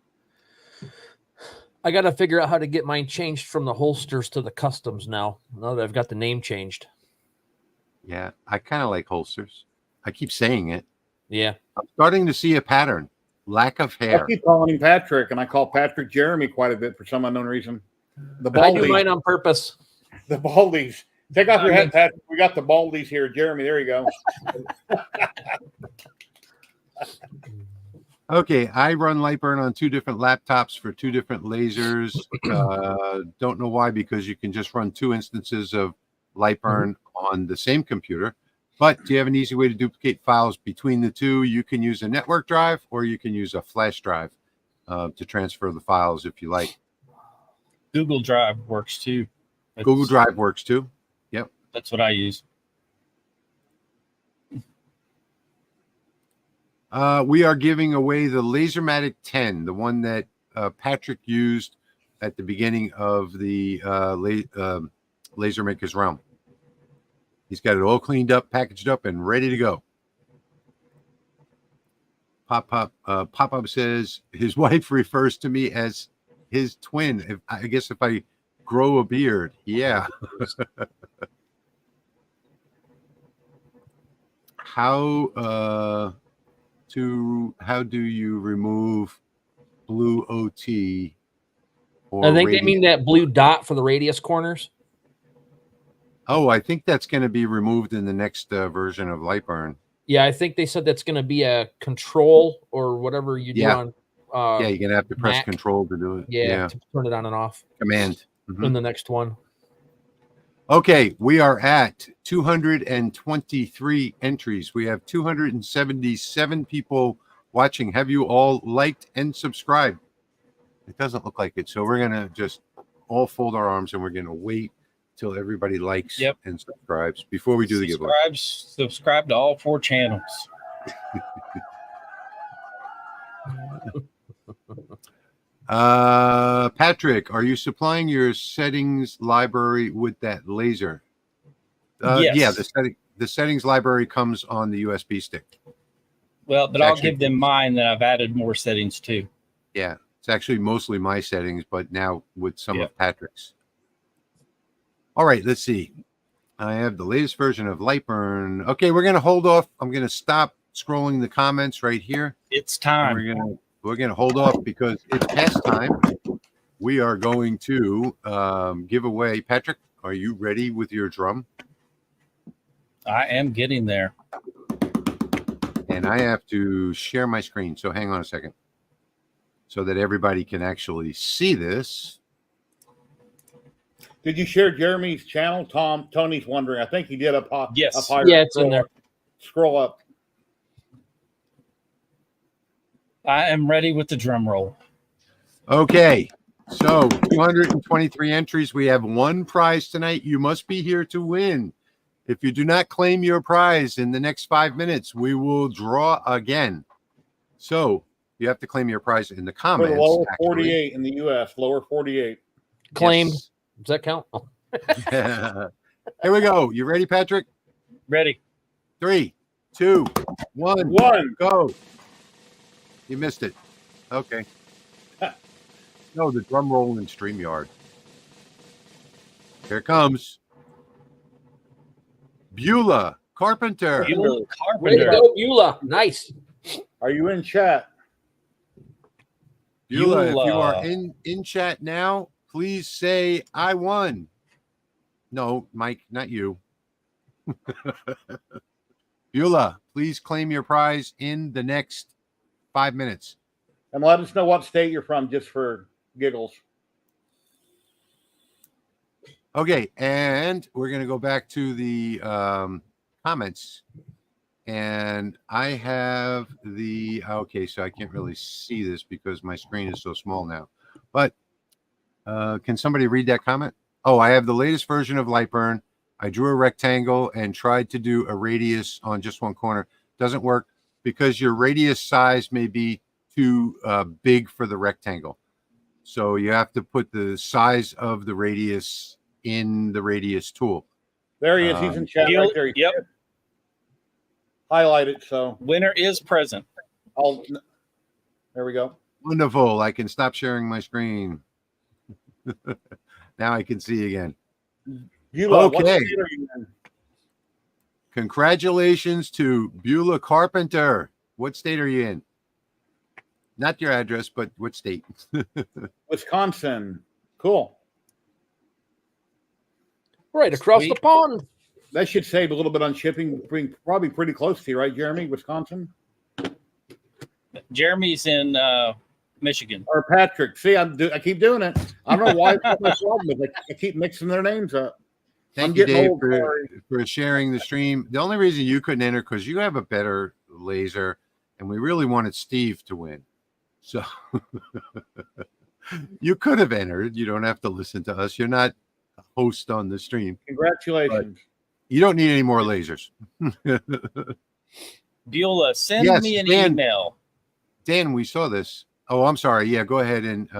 C: I got to figure out how to get mine changed from the holsters to the customs now that I've got the name changed.
A: Yeah, I kind of like holsters. I keep saying it.
C: Yeah.
A: I'm starting to see a pattern. Lack of hair.
D: I keep calling him Patrick, and I call Patrick Jeremy quite a bit for some unknown reason. The
C: I do
D: baldies.
C: mine on purpose.
D: The baldies. Take off your hat, Patrick. We got the baldies here. Jeremy, there you go.
A: Okay, I run Lightburn on 2 different laptops for 2 different lasers. Don't know why, because you can just run 2 instances of Lightburn on the same computer. But do you have an easy way to duplicate files between the 2? You can use a network drive, or you can use a flash drive to transfer the files if you like.
B: Google Drive works too.
A: Google Drive works too. Yep.
B: That's what I use.
A: We are giving away the Lasermatic 10, the one that Patrick used at the beginning of the Laser Maker's Realm. He's got it all cleaned up, packaged up, and ready to go. Pop-Up says his wife refers to me as his twin. I guess if I grow a beard, yeah. How do you remove blue OT?
C: I think they mean that blue dot for the radius corners.
A: Oh, I think that's going to be removed in the next version of Lightburn.
C: Yeah, I think they said that's going to be a control or whatever you do on.
A: Yeah, you're going to have to press
C: Mac.
A: control to do it.
C: Yeah, to turn it on and off.
A: Command.
C: In the next one.
A: Okay, we are at 223 entries. We have 277 people watching. Have you all liked and subscribed? It doesn't look like it. So we're going to just all fold our arms and we're going to wait till everybody likes and subscribes before we do the giveaway.
B: Subscribe to all 4 channels.
A: Patrick, are you supplying your settings library with that laser?
B: Yes.
A: Yeah, the settings library comes on the USB stick.
B: Well, but I'll give them mine that I've added more settings to.
A: Yeah, it's actually mostly my settings, but now with some of Patrick's. All right, let's see. I have the latest version of Lightburn. Okay, we're going to hold off. I'm going to stop scrolling the comments right here.
B: It's time.
A: We're going to hold off because it's past time. We are going to give away. Patrick, are you ready with your drum?
B: I am getting there.
A: And I have to share my screen. So hang on a second so that everybody can actually see this.
D: Did you share Jeremy's channel? Tony's wondering. I think he did up high.
B: Yes.
D: Up higher.
C: Yeah, it's in there.
D: Scroll up.
B: I am ready with the drum roll.
A: Okay. So 223 entries. We have 1 prize tonight. You must be here to win. If you do not claim your prize in the next 5 minutes, we will draw again. So you have to claim your prize in the comments.
D: For the lower 48 in the U.S. Lower 48.
C: Claimed.
A: Yes.
C: Does that count? Oh.
A: Here we go. You ready, Patrick?
B: Ready.
A: 3, 2, 1,
D: One.
A: go. You missed it. Okay. No, the drum roll in StreamYard. Here it comes. Beulah Carpenter.
B: Beulah
C: Way to
B: Carpenter.
C: go, Beulah. Nice.
D: Are you in chat?
A: Beulah, if you
B: Beulah.
A: are in chat now, please say I won. No, Mike, not you. Beulah, please claim your prize in the next 5 minutes.
D: And let us know what state you're from, just for giggles.
A: Okay, and we're going to go back to the comments. And I have the, okay, so I can't really see this because my screen is so small now. But can somebody read that comment? Oh, I have the latest version of Lightburn. I drew a rectangle and tried to do a radius on just one corner. Doesn't work because your radius size may be too big for the rectangle. So you have to put the size of the radius in the radius tool.
D: There he is. He's in chat right there.
B: Yep.
D: Highlight it. So
B: Winner is present.
D: there we go.
A: Wonderful. I can stop sharing my screen. Now I can see again.
D: Beulah, what
A: Okay.
D: state are you in?
A: Congratulations to Beulah Carpenter. What state are you in? Not your address, but what state?
D: Wisconsin. Cool.
C: Right across
B: Sweet.
C: the pond.
D: That should save a little bit on shipping. Probably pretty close to you, right, Jeremy? Wisconsin
B: Jeremy's in Michigan.
D: or Patrick? See, I keep doing it. I don't know why it's not my problem. But I keep mixing their names up. I'm
A: Thank you,
D: getting
A: Dave,
D: old, sorry.
A: for sharing the stream. The only reason you couldn't enter because you have a better laser, and we really wanted Steve to win. So you could have entered. You don't have to listen to us. You're not a host on the stream.
D: Congratulations.
A: You don't need any more lasers.
B: Beulah, send
A: Yes,
B: me an
A: Dan.
B: email.
A: Dan, we saw this. Oh, I'm sorry. Yeah, go ahead and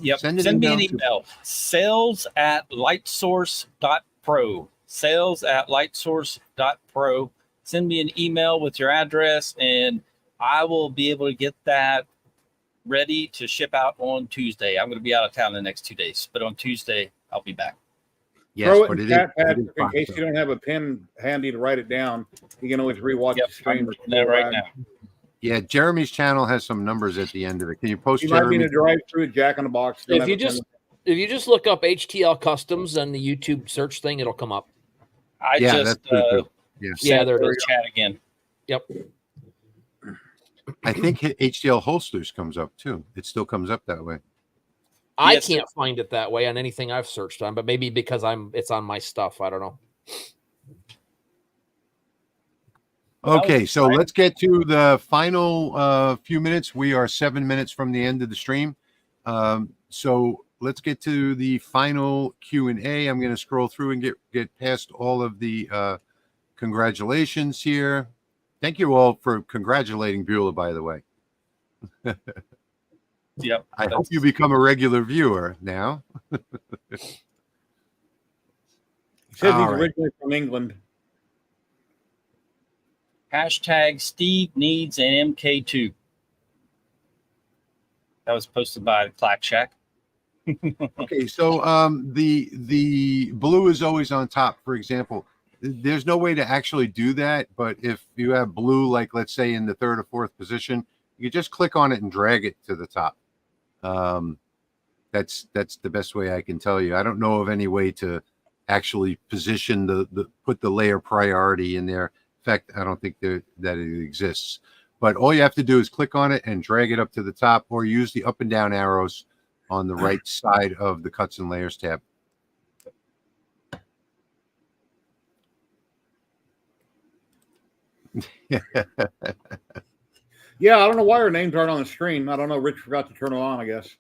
B: Yep.
A: Send
B: Send
A: it
B: me an
A: email to-
B: email. Sales@lightsource.pro. Sales@lightsource.pro. Send me an email with your address, and I will be able to get that ready to ship out on Tuesday. I'm going to be out of town the next 2 days, but on Tuesday I'll be back.
A: yes,
D: Throw it
A: but
D: in
A: it is,
D: chat,
A: it
D: Patrick,
A: is
D: in
A: fine.
D: case you don't have a pen handy to write it down. You can always rewatch
B: Yep,
D: the
B: I'm
D: stream.
B: doing that right now.
A: Yeah, Jeremy's channel has some numbers at the end of it. Can you post
D: You might be in
A: Jeremy?
D: a drive-through, Jack in the Box. Don't
C: If
D: have
C: you
D: a pen.
C: just look up HTL Customs and the YouTube search thing, it'll come up.
B: I
A: Yeah,
B: just
A: that's true, too. Yeah.
C: Yeah, there it
B: the
C: is.
B: chat again.
C: Yep.
A: I think HDL Holsters comes up too. It still comes up that way.
C: I
B: Yes,
C: can't find it that way on anything I've searched on, but maybe because it's on my stuff. I don't know.
A: Okay, so
B: right.
A: let's get to the final few minutes. We are 7 minutes from the end of the stream. So let's get to the final Q&A. I'm going to scroll through and get past all of the congratulations here. Thank you all for congratulating Beulah, by the way.
B: Yep.
A: I hope you become a regular viewer now.
D: He says
A: All
D: he's
A: right.
D: originally from England.
B: Hashtag Steve needs an MK2. That was posted by Clack Shack.
A: Okay, so the blue is always on top. For example, there's no way to actually do that, but if you have blue, like let's say in the third or fourth position, you just click on it and drag it to the top. That's the best way I can tell you. I don't know of any way to actually position put the layer priority in there. In fact, I don't think that it exists. But all you have to do is click on it and drag it up to the top, or use the up and down arrows on the right side of the Cuts and Layers tab.
D: Yeah, I don't know why our names aren't on the screen. I don't know. Rich forgot to turn it on, I guess.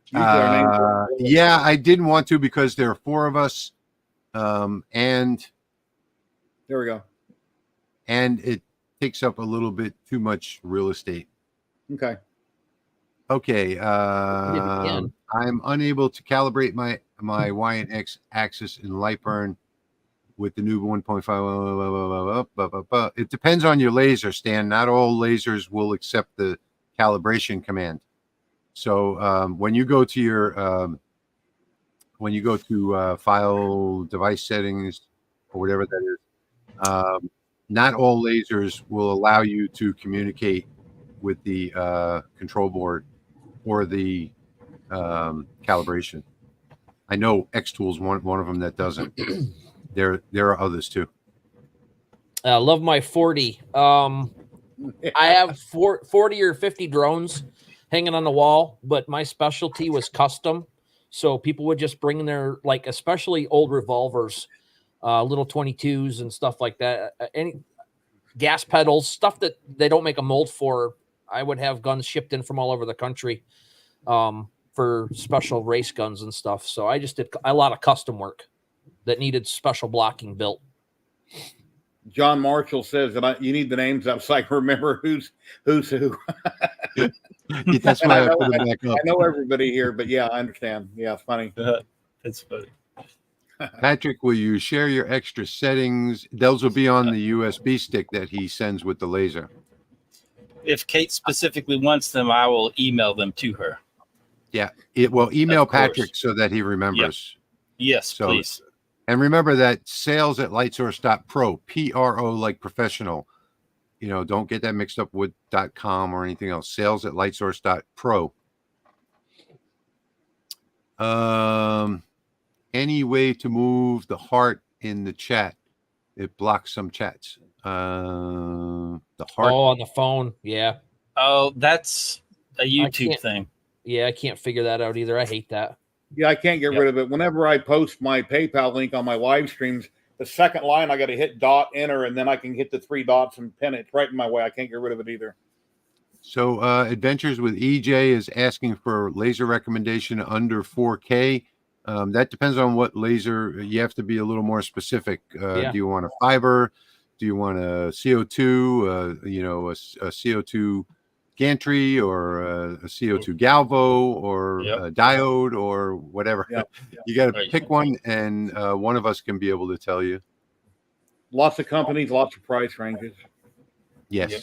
D: Usually our names are-
A: Yeah, I didn't want to because there are 4 of us, and
D: There we go.
A: it takes up a little bit too much real estate.
D: Okay.
A: Okay,
C: again.
A: I'm unable to calibrate my Y and X axis in Lightburn with the new 1.5. It depends on your laser, Stan. Not all lasers will accept the calibration command. So when you go to your file device settings or whatever that is, not all lasers will allow you to communicate with the control board or the calibration. I know X-Tool's one of them that doesn't. There are others too.
C: I love my 40. I have 40 or 50 drones hanging on the wall, but my specialty was custom. So people would just bring their, like, especially old revolvers, little 22s and stuff like that. Any gas pedals, stuff that they don't make a mold for. I would have guns shipped in from all over the country for special race guns and stuff. So I just did a lot of custom work that needed special blocking built.
D: John Marshall says that you need the names up so I can remember who's who.
A: That's why I put it back up.
D: I know everybody here, but yeah, I understand. Yeah, it's funny.
B: It's funny.
A: Patrick, will you share your extra settings? Those will be on the USB stick that he sends with the laser.
B: If Kate specifically wants them, I will email them to her.
A: Yeah, email Patrick so that he remembers.
B: Yep. Yes, please.
A: And remember that sales@lightsource.pro, PRO like professional. Don't get that mixed up with .com or anything else. Sales@lightsource.pro. Any way to move the heart in the chat? It blocks some chats. The heart.
C: Oh, on the phone. Yeah.
B: Oh, that's a YouTube thing.
C: Yeah, I can't figure that out either. I hate that.
D: Yeah, I can't get rid of it. Whenever I post my PayPal link on my live streams, the second line I got to hit enter, and then I can hit the 3 dots and pin it right in my way. I can't get rid of it either.
A: So Adventures with EJ is asking for laser recommendation under 4K. That depends on what laser. You have to be a little more specific. Do you want a fiber? Do you want a CO2? A CO2 gantry or a CO2 galvo or a diode or whatever. You got to pick one, and one of us can be able to tell you.
D: Lots of companies, lots of price ranges.
A: Yes. Yep.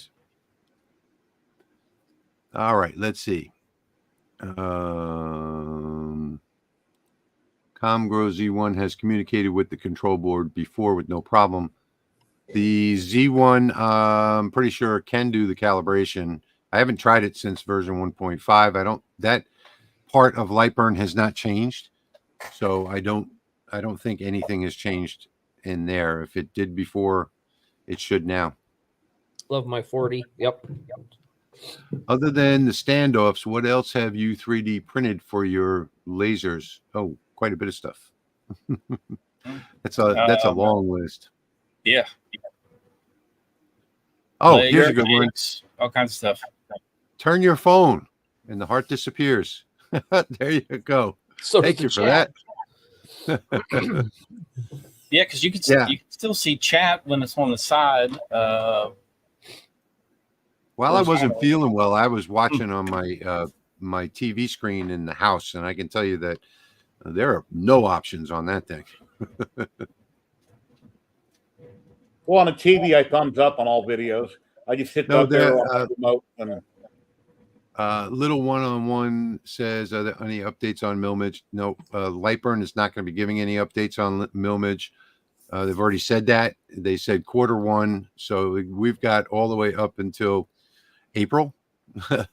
A: All right, let's see. ComGrow Z1 has communicated with the control board before with no problem. The Z1, I'm pretty sure can do the calibration. I haven't tried it since version 1.5. That part of Lightburn has not changed. So I don't think anything has changed in there. If it did before, it should now.
C: Love my 40. Yep.
A: Other than the standoffs, what else have you 3D printed for your lasers? Oh, quite a bit of stuff. That's a long list.
B: Yeah.
A: Oh, here's a good one.
B: All kinds of stuff.
A: Turn your phone and the heart disappears. There you go.
C: So
A: thank you for that.
B: Yeah, because you can still see chat when it's on the side.
A: While I wasn't feeling well, I was watching on my TV screen in the house, and I can tell you that there are no options on that thing.
D: Well, on a TV, I thumbs up on all videos. I just hit up there on the remote. And...
A: Little one-on-one says, are there any updates on Milmage? No, Lightburn is not going to be giving any updates on Milmage. They've already said that. They said Q1, so we've got all the way up until April.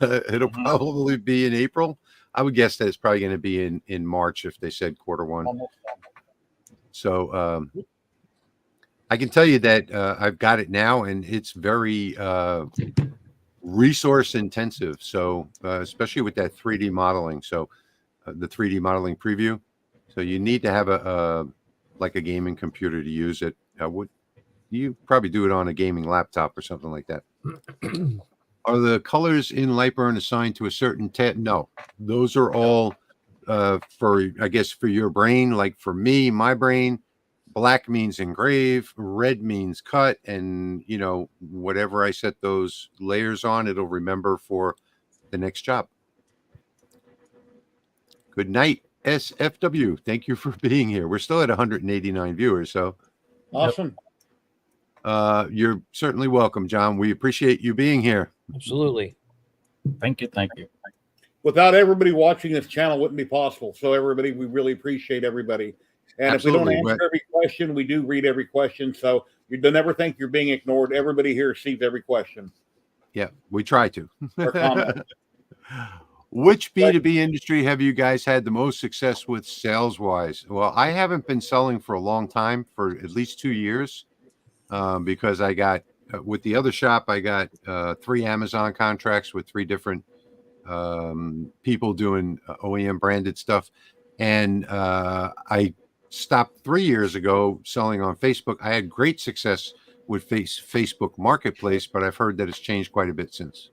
A: It'll probably be in April. I would guess that it's probably going to be in March if they said Q1. So I can tell you that I've got it now, and it's very resource intensive. So especially with that 3D modeling. So the 3D modeling preview. So you need to have a gaming computer to use it. You probably do it on a gaming laptop or something like that. Are the colors in Lightburn assigned to a certain tab? No, those are all for your brain. Like for me, my brain, black means engrave, red means cut, and whatever I set those layers on, it'll remember for the next job. Good night, SFW. Thank you for being here. We're still at 189 viewers, so
D: awesome.
A: You're certainly welcome, John. We appreciate you being here.
C: Absolutely.
B: Thank you. Thank you.
D: Without everybody watching this channel, wouldn't be possible. So everybody, we really appreciate everybody. And
A: Absolutely.
D: if we don't answer every question, we do read every question. So you don't ever think you're being ignored. Everybody here sees every question.
A: Yeah, we try to.
D: Or comment.
A: Which B2B industry have you guys had the most success with sales wise? Well, I haven't been selling for a long time, for at least 2 years, because I got with the other shop, I got 3 Amazon contracts with 3 different people doing OEM branded stuff. And I stopped 3 years ago selling on Facebook. I had great success with Facebook Marketplace, but I've heard that it's changed quite a bit since.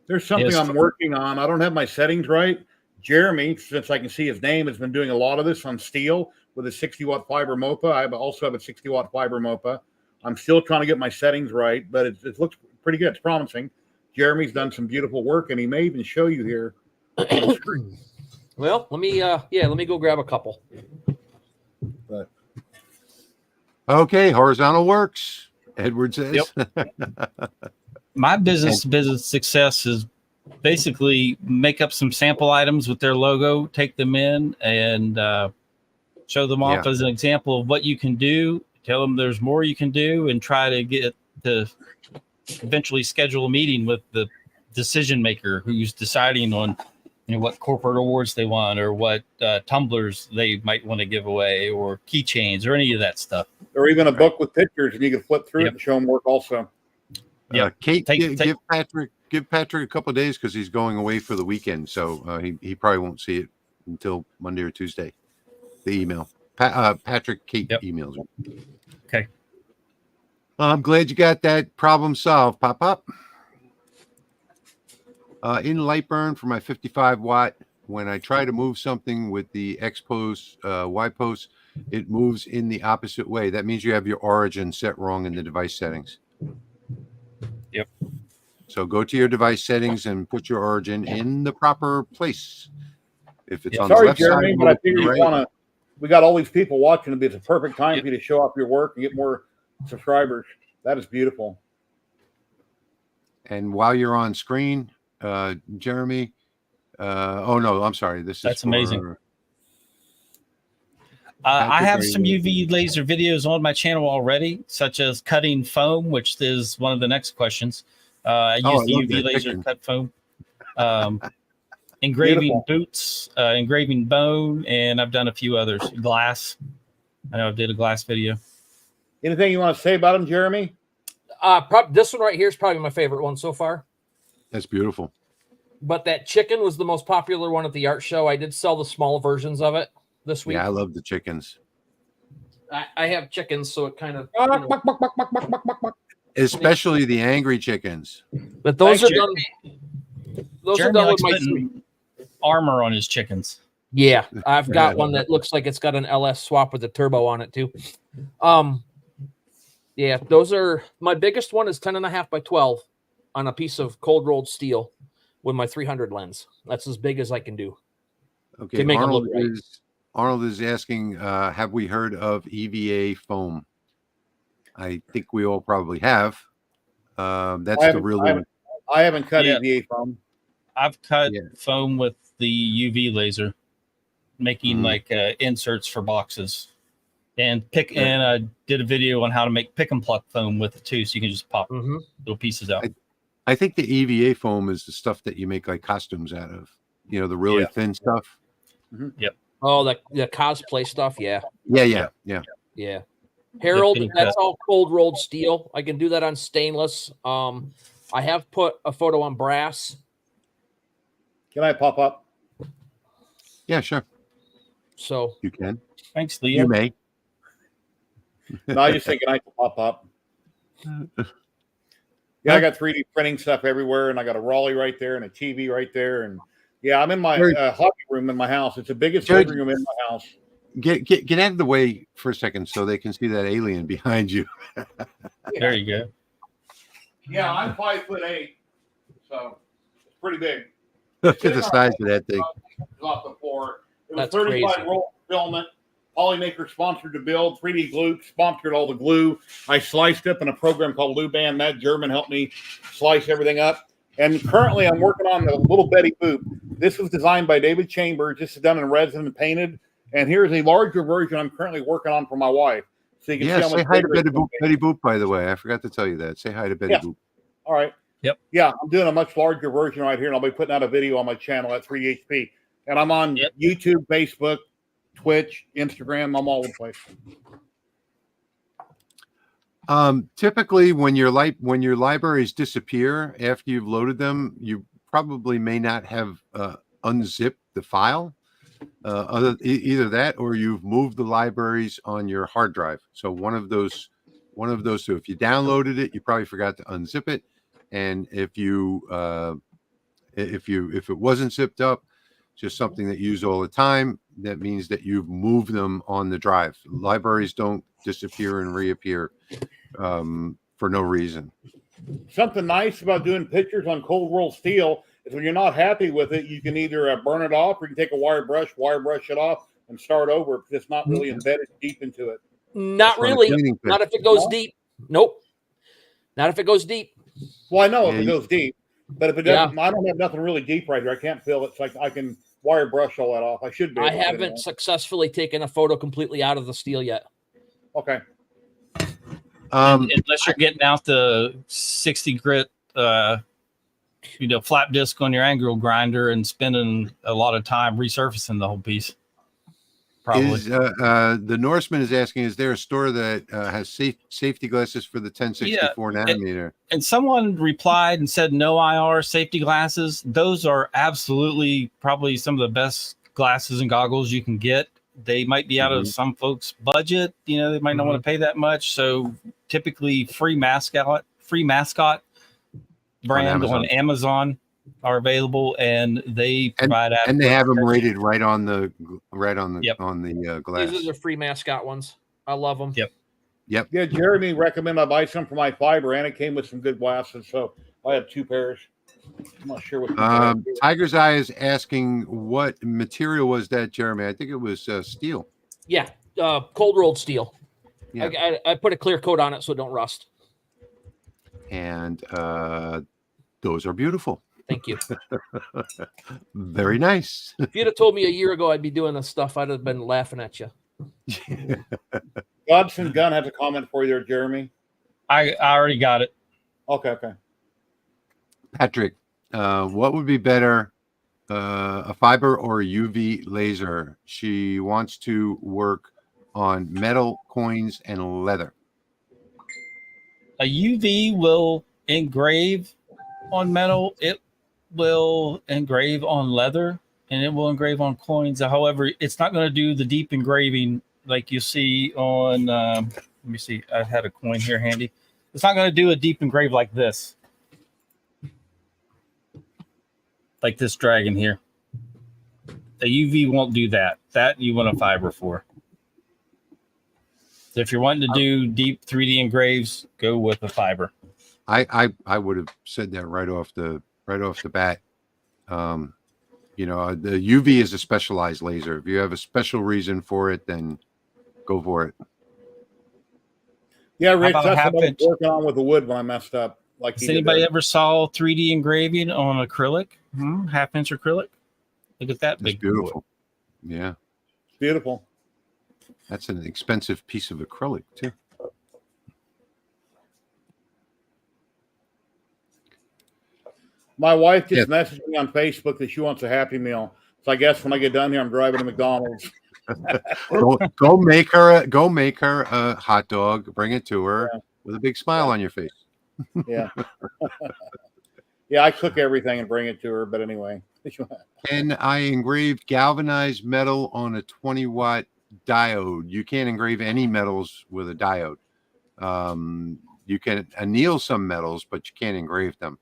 D: There's something I'm working on. I don't have my settings right. Jeremy, since I can see his name, has been doing a lot of this on steel with a 60-watt fiber MOPA. I also have a 60-watt fiber MOPA. I'm still trying to get my settings right, but it looks pretty good. It's promising. Jeremy's done some beautiful work, and he may even show you here.
C: Well, let me go grab a couple.
D: But
A: okay, horizontal works. Edward says.
B: Yep. My business success is basically make up some sample items with their logo, take them in, and show them off as an example of what you can do. Tell them there's more you can do, and try to get to eventually schedule a meeting with the decision maker who's deciding on what corporate awards they want, or what tumblers they might want to give away, or keychains, or any of that stuff.
D: Or even a book with pictures, and you can flip through it and show them work also.
A: Kate, give Patrick a couple of days because he's going away for the weekend, so he probably won't see it until Monday or Tuesday. The email, Patrick, Kate emails her.
B: Okay.
A: I'm glad you got that problem solved, Pop. In Lightburn for my 55 watt, when I try to move something with the X post, Y post, it moves in the opposite way. That means you have your origin set wrong in the device settings.
B: Yep.
A: So go to your device settings and put your origin in the proper place. If it's on the left
D: Jeremy,
A: side,
D: but I figure
A: right.
D: we got all these people watching. It's a perfect time for you to show off your work and get more subscribers. That is beautiful.
A: And while you're on screen, Jeremy, oh no, I'm sorry.
B: That's amazing. I have some UV laser videos on my channel already, such as cutting foam, which is one of the next questions. I use the UV laser to cut foam. Engraving boots, engraving bone, and I've done a few others. Glass. I know I did a glass video.
D: Anything you want to say about them, Jeremy?
C: This one right here is probably my favorite one so far.
A: That's beautiful.
C: But that chicken was the most popular one at the art show. I did sell the small versions of it this week.
A: Yeah, I love the chickens.
C: I have chickens, so it kind of
A: especially the angry chickens.
C: But those are done. Those are done with my
B: armor on his chickens.
C: Yeah, I've got one that looks like it's got an LS swap with a turbo on it too. Yeah, those are my biggest one is 10.5 by 12 on a piece of cold rolled steel with my 300 lens. That's as big as I can do.
A: Okay, Arnold is asking, have we heard of EVA foam? I think we all probably have. That's the real one.
D: I haven't cut EVA foam.
B: I've cut foam with the UV laser, making inserts for boxes. And I did a video on how to make pick and pluck foam with it too, so you can just pop little pieces out.
A: I think the EVA foam is the stuff that you make like costumes out of. The really thin stuff.
B: Yep.
C: Oh, the cosplay stuff. Yeah. Harold, that's all cold rolled steel. I can do that on stainless. I have put a photo on brass.
D: Can I pop up?
A: Yeah, sure.
C: So
A: you can.
B: Thanks, Leo.
A: You may.
D: No, I just think I can pop up. Yeah, I got 3D printing stuff everywhere, and I got a Raleigh right there and a TV right there, and I'm in my hobby room in my house. It's the biggest living room in my house.
A: Get out of the way for a second so they can see that alien behind you.
B: There you go.
D: Yeah, I'm 5'8", so it's pretty big.
A: Look at the size of that thing.
D: Off the floor. It was
C: That's
D: 35
C: crazy.
D: roll filament, Polymaker sponsored to build. 3D Glue sponsored all the glue. I sliced up in a program called Luban. That German helped me slice everything up. And currently I'm working on the little Betty Boop. This was designed by David Chambers. This is done in resin and painted. And here's a larger version I'm currently working on for my wife. So you can see how
A: say
D: much
A: hi to
D: bigger
A: Betty Boop, by the way. I forgot to tell you that. Say hi to Betty Boop.
D: All right.
B: Yep.
D: Yeah, I'm doing a much larger version right here, and I'll be putting out a video on my channel at 3HP. And I'm on YouTube, Facebook, Twitch, Instagram. I'm all over the place.
A: Typically, when your libraries disappear after you've loaded them, you probably may not have unzipped the file. Either that, or you've moved the libraries on your hard drive. So one of those two. If you downloaded it, you probably forgot to unzip it, and if it wasn't zipped up, just something that you use all the time, that means that you've moved them on the drive. Libraries don't disappear and reappear for no reason.
D: Something nice about doing pictures on cold rolled steel is when you're not happy with it, you can either burn it off, or you can take a wire brush it off, and start over because it's not really embedded deep into it.
C: Not really. Not if it goes deep. Nope. Not if it goes deep.
D: Well, I know if it goes deep, but if it doesn't, I don't have nothing really deep right here. I can't feel it. So I can wire brush all that off. I should be.
C: I haven't successfully taken a photo completely out of the steel yet.
D: Okay.
B: Unless you're getting out the 60 grit, flap disc on your angle grinder and spending a lot of time resurfacing the whole piece. Probably.
A: The Norseman is asking, is there a store that has safety glasses for the 1064 nanometer?
B: And someone replied and said no IR safety glasses. Those are absolutely probably some of the best glasses and goggles you can get. They might be out of some folks' budget. They might not want to pay that much. So typically free mascot brand on Amazon are available, and they provide
A: and they have them rated right on the glass.
C: These are the free mascot ones. I love them.
A: Yep.
D: Yeah, Jeremy recommended I buy some for my fiber, and it came with some good glasses, so I have 2 pairs. I'm not sure what.
A: Tiger's Eye is asking what material was that, Jeremy? I think it was steel.
C: Yeah, cold rolled steel.
A: Yeah.
C: I put a clear coat on it so it don't rust.
A: And those are beautiful.
C: Thank you.
A: Very nice.
C: If you'd have told me a year ago I'd be doing this stuff, I'd have been laughing at you.
D: Godson Gunn has a comment for you there, Jeremy.
B: I already got it.
D: Okay.
A: Patrick, what would be better, a fiber or a UV laser? She wants to work on metal, coins, and leather.
B: A UV will engrave on metal. It will engrave on leather, and it will engrave on coins. However, it's not going to do the deep engraving like you see on, let me see, I had a coin here handy. It's not going to do a deep engrave like this. Like this dragon here. The UV won't do that. That you want a fiber for. So if you're wanting to do deep 3D engraves, go with a fiber.
A: I would have said that right off the bat. The UV is a specialized laser. If you have a special reason for it, then go for it.
D: Yeah, Rich, that's what I was working on with the wood when I messed up.
B: Has anybody ever saw 3D engraving on acrylic? Half-inch acrylic? Look at that.
A: It's beautiful. Boy. Yeah.
D: It's beautiful.
A: That's an expensive piece of acrylic, too.
D: My wife just messaged me on Facebook that she wants a Happy Meal. So I guess when I get done here, I'm driving to McDonald's.
A: go make her a hot dog. Bring it to her with a big smile on your face.
D: Yeah. Yeah, I cook everything and bring it to her. But anyway.
A: Can I engrave galvanized metal on a 20-watt diode? You can't engrave any metals with a diode. You can anneal some metals, but you can't engrave them.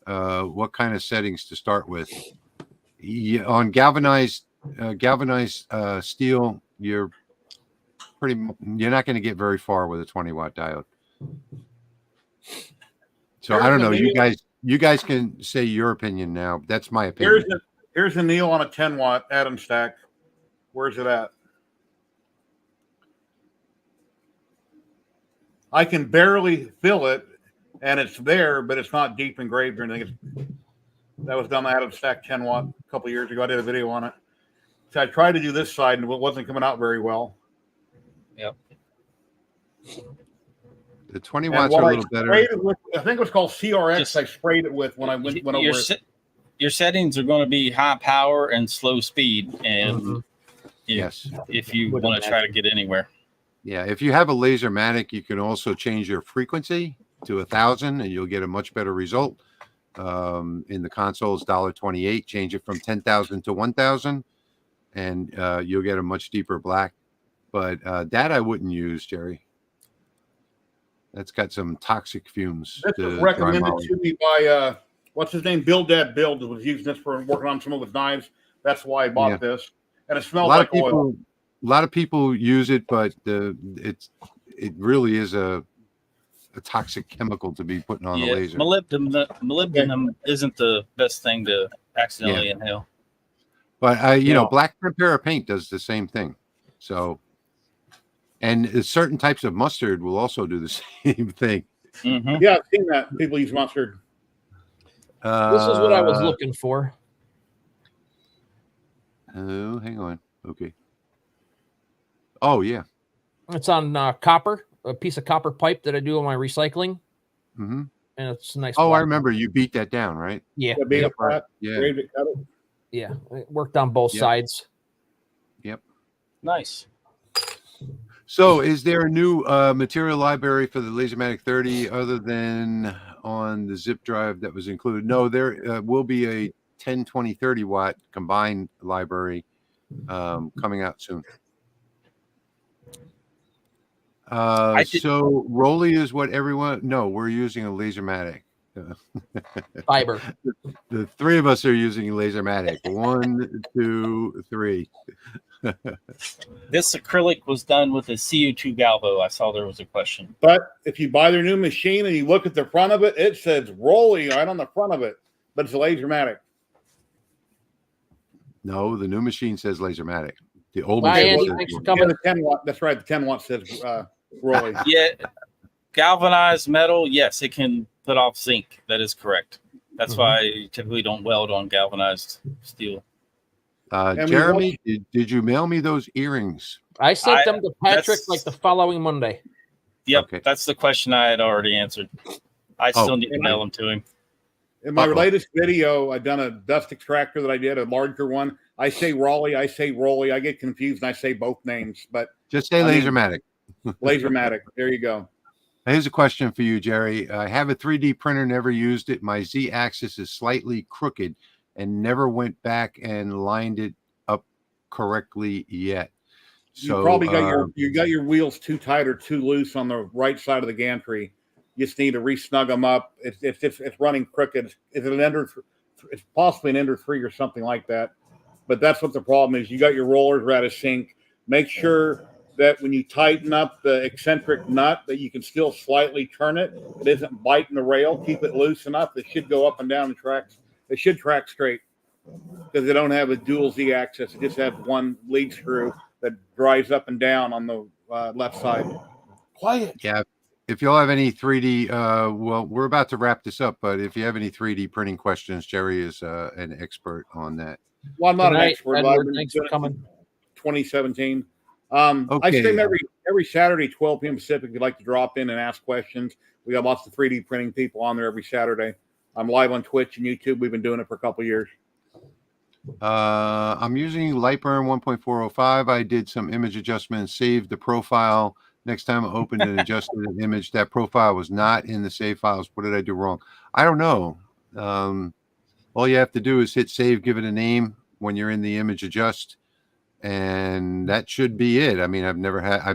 A: What kind of settings to start with? On galvanized steel, you're not going to get very far with a 20-watt diode. So I don't know. You guys can say your opinion now. That's my opinion.
D: Here's a Neil on a 10-watt atom stack. Where's it at? I can barely fill it, and it's there, but it's not deep engraved or anything. That was done out of stack 10 watt a couple years ago. I did a video on it. So I tried to do this side, and it wasn't coming out very well.
B: Yep.
A: The 20
D: And
A: watts
D: what
A: are a
D: I
A: little better.
D: sprayed it with, I think it was called CRX.
B: Just-
D: I sprayed it with when I went over.
B: Your settings are going to be high power and slow speed, and
C: Mhm.
A: Yes.
B: if you
C: Would
B: want to try to
C: imagine.
B: get anywhere.
A: Yeah. If you have a Lasermatic, you can also change your frequency to 1,000 and you'll get a much better result. In the console, it's $1.28. Change it from 10,000 to 1,000 and you'll get a much deeper black. But that I wouldn't use, Jerry. That's got some toxic fumes.
D: This was recommended to me by what's his name? Bill Dad Build was using this for working on some of his knives. That's why I bought this. And it smells like oil.
A: A lot of people use it, but it really is a toxic chemical to be putting on the laser.
B: Molybdenum isn't the best thing to accidentally inhale.
A: But you know, black tempera paint does the same thing. So, and certain types of mustard will also do the same thing.
B: Mm-hmm.
D: Yeah, I've seen that. People use mustard.
C: This is what I was looking for.
A: Oh, hang on. Okay. Oh, yeah.
C: It's on copper, a piece of copper pipe that I do on my recycling.
A: Mm-hmm.
C: And it's nice.
A: Oh, I remember you beat that down, right?
C: Yeah.
D: Yeah.
C: Yeah. It worked on both sides.
A: Yep.
B: Nice.
A: So is there a new material library for the Lasermatic 30 other than on the zip drive that was included? No, there will be a 10, 20, 30 watt combined library coming out soon. So Rolly is what everyone, no, we're using a Lasermatic.
C: Fiber.
A: The three of us are using a Lasermatic. 1, 2, 3.
B: This acrylic was done with a CO2 galvo. I saw there was a question.
D: But if you buy their new machine and you look at the front of it, it says Rolly right on the front of it, but it's a Lasermatic.
A: No, the new machine says Lasermatic. The old
C: Bye,
A: machine
C: Andy.
A: says
C: Thanks for
A: Rolly.
C: coming.
D: The 10 watt. That's right. The 10 watt says Rolly.
B: Yeah, galvanized metal. Yes, it can put off zinc. That is correct. That's why you typically don't weld on galvanized steel.
A: Jeremy, did you mail me those earrings?
C: I sent them to Patrick like the following Monday.
B: Yep,
A: Okay.
B: that's the question I had already answered. I still need to mail them to him.
D: In my latest video, I've done a dust extractor that I did, a larger one. I say Raleigh, I say Rolly. I get confused and I say both names, but
A: Just say Lasermatic.
D: Lasermatic. There you go.
A: Here's a question for you, Jerry. I have a 3D printer, never used it. My Z-axis is slightly crooked and never went back and lined it up correctly yet. So
D: You probably got your wheels too tight or too loose on the right side of the gantry. You just need to re-snug them up. It's running crooked. It's possibly an Ender 3 or something like that. But that's what the problem is. You got your rollers are out of sync. Make sure that when you tighten up the eccentric nut that you can still slightly turn it. It isn't biting the rail. Keep it loose enough. It should go up and down the tracks. It should track straight because they don't have a dual Z axis. It just has one lead screw that drives up and down on the left side. Quiet.
A: Yeah. If you'll have any 3D, well, we're about to wrap this up, but if you have any 3D printing questions, Jerry is an expert on that.
D: Well, I'm not an expert.
C: Edward, thanks for coming.
D: 2017. I stream every Saturday, 12 p.m. Pacific. If you'd like to drop in and ask questions, we got lots of 3D printing people on there every Saturday. I'm live on Twitch and YouTube. We've been doing it for a couple of years.
A: I'm using Lightburn 1.405. I did some image adjustments, saved the profile. Next time I opened and adjusted an image, that profile was not in the save files. What did I do wrong? I don't know. All you have to do is hit save, give it a name when you're in the image adjust, and that should be it. I mean, I've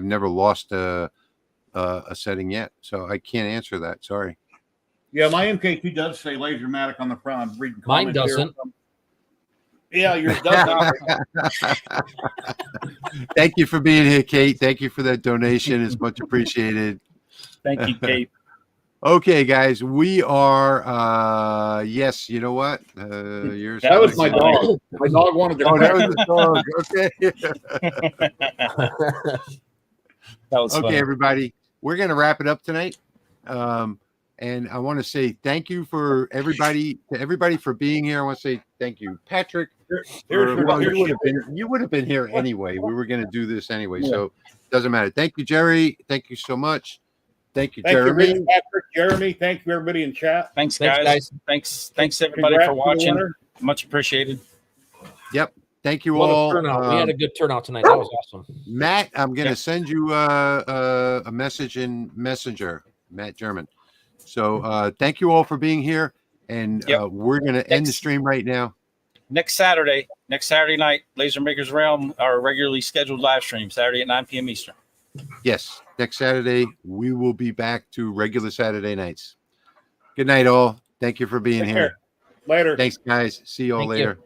A: never lost a setting yet, so I can't answer that. Sorry.
D: Yeah, my MK2 does say Lasermatic on the front. I'm reading
C: Mine
D: comments
C: doesn't.
D: Yeah, yours doesn't.
A: Thank you for being here, Kate. Thank you for that donation. It's much appreciated.
B: Thank you, Kate.
A: Okay, guys, we are. Yes, you know what? Yours.
D: That was my dog. My dog wanted to.
A: Oh, that was the dog. Okay.
B: That was
A: Okay,
B: funny.
A: everybody. we're going to wrap it up tonight. And I want to say thank you for everybody for being here. I want to say thank you, Patrick. You would have been here anyway. We were going to do this anyway, so it doesn't matter. Thank you, Jerry. Thank you so much. Thank you, Jeremy.
D: You, Patrick, Jeremy. Thank you, everybody in chat.
B: Thanks, guys. Thanks, everybody, for watching. Much appreciated.
A: Yep. Thank you
C: What
A: all.
C: a turnout. We had a good turnout tonight. That was awesome.
A: Matt, I'm going to send you a message in Messenger, Matt German. So thank you all for being here. And we're going to end the stream right now. Next Saturday night, Laser Makers Realm, our regularly scheduled live stream, Saturday at 9 p.m. Eastern. Yes. Next Saturday, we will be back to regular Saturday nights. Good night, all. Thank you for being here. Later. Thanks, guys. See you all later.